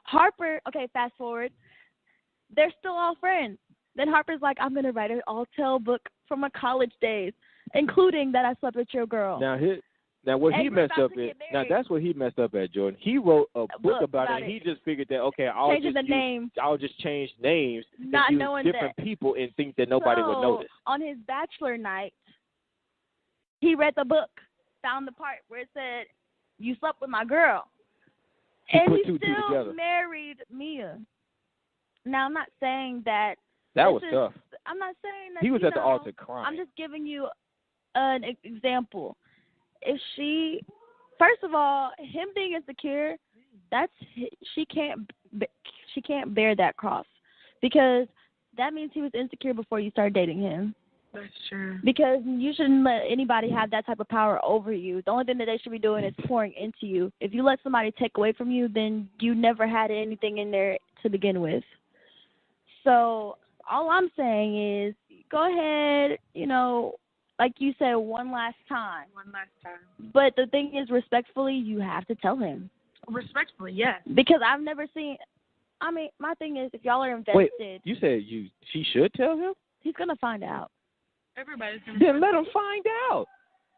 Harper, okay, fast forward. They're still all friends. Then Harper's like, I'm going to write an all-tale book from my college days, including that I slept with your girl. Now what he messed up at, that's what he messed up at, Jordan. He wrote a book about it, and he just figured that, okay, I'll just change names not and knowing use different people and think that nobody would notice. On his bachelor night, he read the book, found the part where it said, you slept with my girl. And he still married Mia. Now, I'm not saying that. That was tough. I'm not saying that. He was at the altar crying. I'm just giving you an example. If first of all, him being insecure, she can't bear that cross, because that means he was insecure before you started dating him. That's true. Because you shouldn't let anybody have that type of power over you. The only thing that they should be doing is pouring into you. If you let somebody take away from you, then you never had anything in there to begin with. So all I'm saying is, go ahead, like you said, one last time. But the thing is, respectfully, you have to tell him. Respectfully, yes. Because I've never seen. My thing is, if y'all are invested. Wait, you said she should tell him? He's gonna find out. Everybody's gonna. Then let him find out.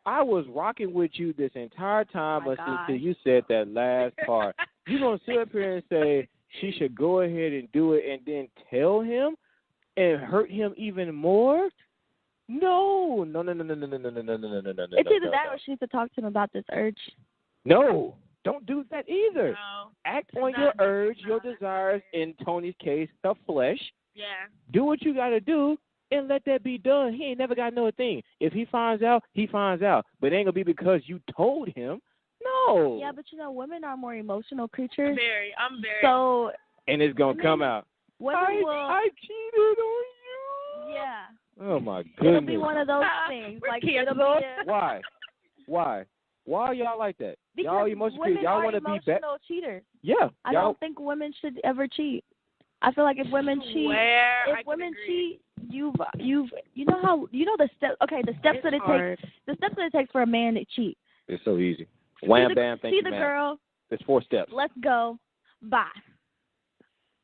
I was rocking with you this entire time until you said that last part. You gonna sit up here and say she should go ahead and do it, and then tell him and hurt him even more? No. It's either that or she needs to talk to him about this urge. No, don't do that either. No, act on your urge, your desires, in Toni's case, her flesh. Yeah. Do what you got to do and let that be done. He ain't never got no thing. If he finds out, he finds out. But it ain't going to be because you told him. No. Yeah, but women are more emotional creatures. I'm very. So. And it's going to come out. I cheated on you. Yeah. Oh, my goodness. It'll be one of those things. Why? Why are y'all like that? Because y'all emotional creatures. Y'all want to be better. Cheaters. Yeah. I don't think women should ever cheat. I feel like if women cheat, you've the steps. Okay, the steps that it takes. The steps that it takes for a man to cheat. It's so easy. Wham, bam, thank you, man. See the girl. There's 4 steps. Let's go. Bye.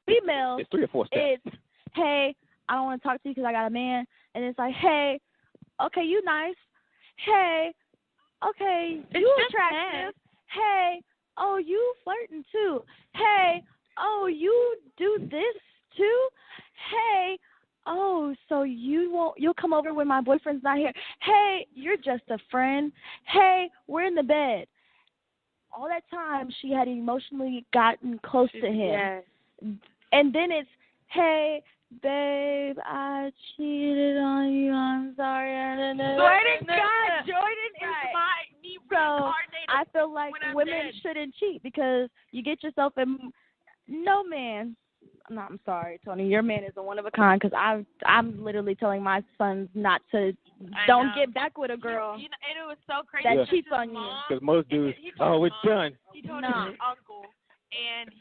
Females. It's 3 or 4 steps. It's, hey, I don't want to talk to you because I got a man. And it's like, hey, okay, you nice. Hey, okay, you attractive. Hey, oh, you flirting too. Hey, oh, you do this too. Hey, oh, so you'll come over when my boyfriend's not here. Hey, you're just a friend. Hey, we're in the bed. All that time she had emotionally gotten close to him. Yes. And then it's, hey, babe, I cheated on you. I'm sorry. Swear to God, Jordan is me So reincarnated. I feel like women dead. shouldn't cheat because you get yourself in. No man. No, I'm sorry, Toni. Your man is a one of a kind because I'm literally telling my sons not to don't get back with a girl and it was so crazy that cheats on you. Because most dudes, it's done. He told his uncle, and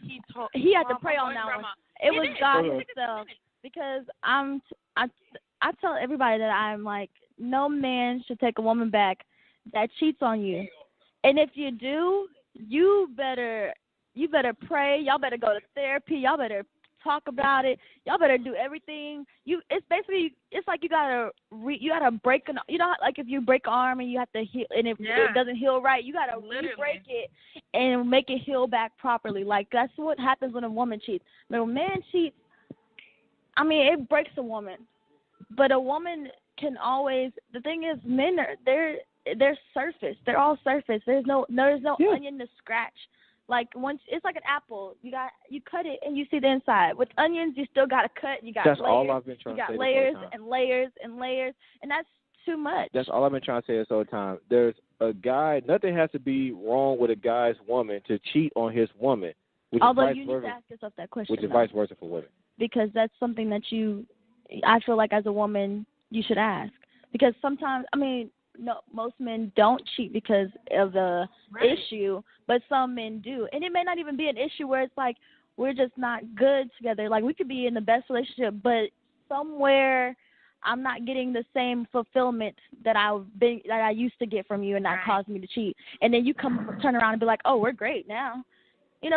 he had to pray on that one. It was God Okay. himself because I tell everybody that I'm like, no man should take a woman back that cheats on you, and if you do, you better pray. Y'all better go to therapy. Y'all better talk about it. Y'all better do everything. It's like you gotta break like if you break an arm and you have to heal, and if it doesn't heal right, you gotta re-break it and make it heal back properly. Like that's what happens when a woman cheats. When a man cheats, I mean it breaks a woman, but a woman can always. The thing is, men they're surface. They're all surface. There's no onion to scratch. Like once it's like an apple, you cut it and you see the inside. With onions, you still got to cut. You got That's layers. all I've been trying you to say. got layers and layers and layers, and that's too much. That's all I've been trying to say this whole time. There's a guy. Nothing has to be wrong with a guy's woman to cheat on his woman. Although you need to ask yourself that question. Which is vice versa for women. Because that's something that I feel like as a woman you should ask. Because sometimes, no, most men don't cheat because of the issue, but some men do. And it may not even be an issue where it's like we're just not good together. Like we could be in the best relationship, but somewhere I'm not getting the same fulfillment that I used to get from you, and that caused me to cheat. And then you turn around and be like, oh, we're great now.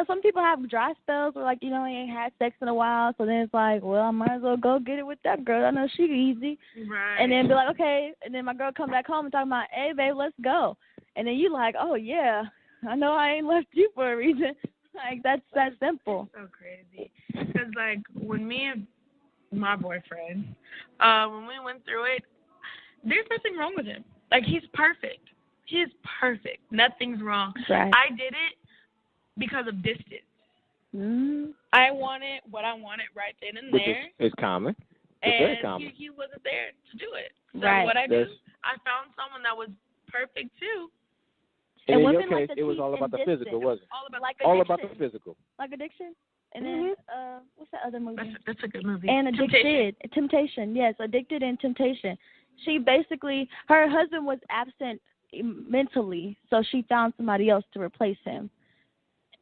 Some people have dry spells where, like, they ain't had sex in a while, so then it's like, well, I might as well go get it with that girl. I know she easy. Right. And then be like, okay, and then my girl come back home and talking about, hey, babe, let's go. And then you like, oh, yeah, I know I ain't left you for a reason. Like, that's that simple. It's so crazy. Because, like, when me and my boyfriend, when we went through it, there's nothing wrong with him. Like, he's perfect. He's perfect. Nothing's wrong. Right. I did it because of distance. I wanted what I wanted right then and there. It's common. It's very common. He wasn't there to do it. So what I found someone that was perfect too. And in women your case, like it was all about the physical, wasn't it? All about the physical. Like Addiction? And then, what's that other movie? That's a good movie. And Temptation. Yes, Addicted and Temptation. She basically, her husband was absent mentally, so she found somebody else to replace him.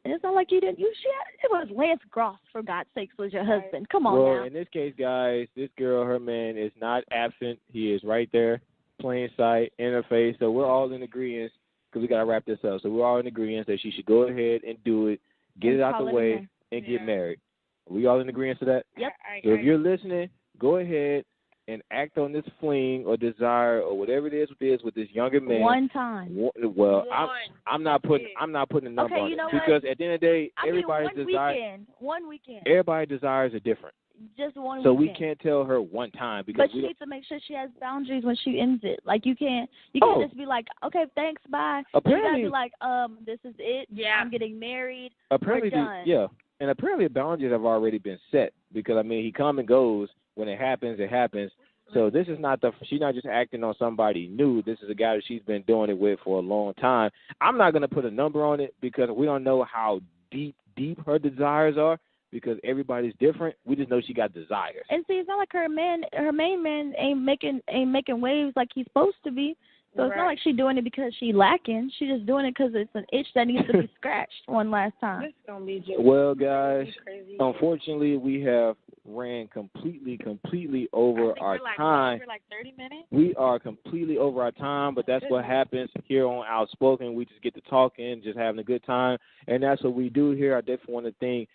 And it's not like you didn't. It was Lance Gross, for God's sakes, was your husband. Come on now. Well, in this case, guys, this girl, her man, is not absent. He is right there, plain sight, in her face. So we're all in agreement, because we got to wrap this up. So we're all in agreement that she should go ahead and do it, get it out the way, and get married. Are we all in agreement to that? Yep. So if you're listening, go ahead and act on this fling or desire or whatever it is with this younger man. One time. Well, I'm not putting a number on it, because at the end of the day, everybody's desire. One weekend. Everybody's desires are different. Just one so weekend. We can't tell her one time, because but she needs to make sure she has boundaries when she ends it. Like you can't just be like, okay, thanks, bye. Apparently, you gotta be like, this is it. Yeah. I'm getting married. Apparently, we're done. Yeah. And apparently boundaries have already been set, because he come and goes. When it happens, it happens. So this is not she's not just acting on somebody new. This is a guy that she's been doing it with for a long time. I'm not going to put a number on it, because we don't know how deep her desires are, because everybody's different. We just know she got desires. And see, it's not like her main man ain't making waves like he's supposed to be. So it's not like she's doing it because she's lacking. She's just doing it because it's an itch that needs to be scratched one last time. Well, guys, unfortunately, we have ran completely over our time. Over like 30 minutes? We are completely over our time, but that's what happens here on Outspoken. We just get to talking, just having a good time, and that's what we do here. I definitely want to thank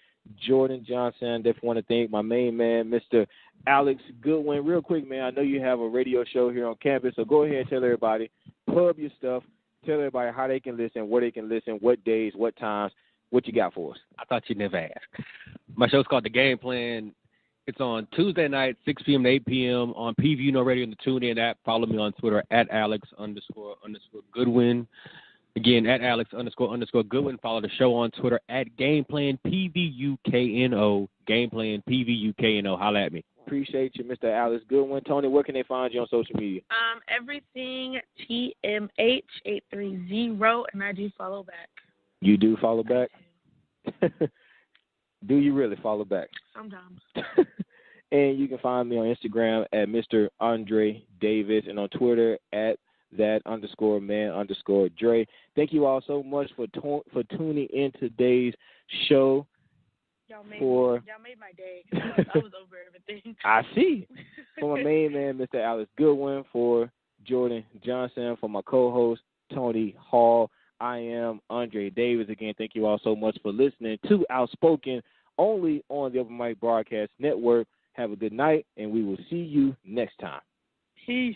Jordan Johnson. I definitely want to thank my main man, Mr. Alex Goodwin. Real quick, man, I know you have a radio show here on campus, so go ahead and tell everybody, plug your stuff, tell everybody how they can listen, where they can listen, what days, what times, what you got for us. I thought you'd never ask. My show's called The Game Plan. It's on Tuesday night, 6 p.m. to 8 p.m. on PVU No Radio and the TuneIn app. Follow me on Twitter at Alex__Goodwin. Again, at Alex__Goodwin. Follow the show on Twitter at GamePlanPVUKNO. GamePlanPVUKNO. Holla at me. appreciate you, Mr. Alice Goodwin. Toni, where can they find you on social media? Everything TMH830, and I do follow back. You do follow back? Do you really follow back? Sometimes. And you can find me on Instagram at Mr. Andre Davis and on Twitter at @_man_Dre. Thank you all so much for tuning in today's show. Y'all made my day. I was over everything. I see. For my main man, Mr. Alice Goodwin, for Jordan Johnson, for my co-host, Toni Hall, I am Andre Davis. Again, thank you all so much for listening to Outspoken, only on the Open Mic Broadcast Network. Have a good night, and we will see you next time. Peace.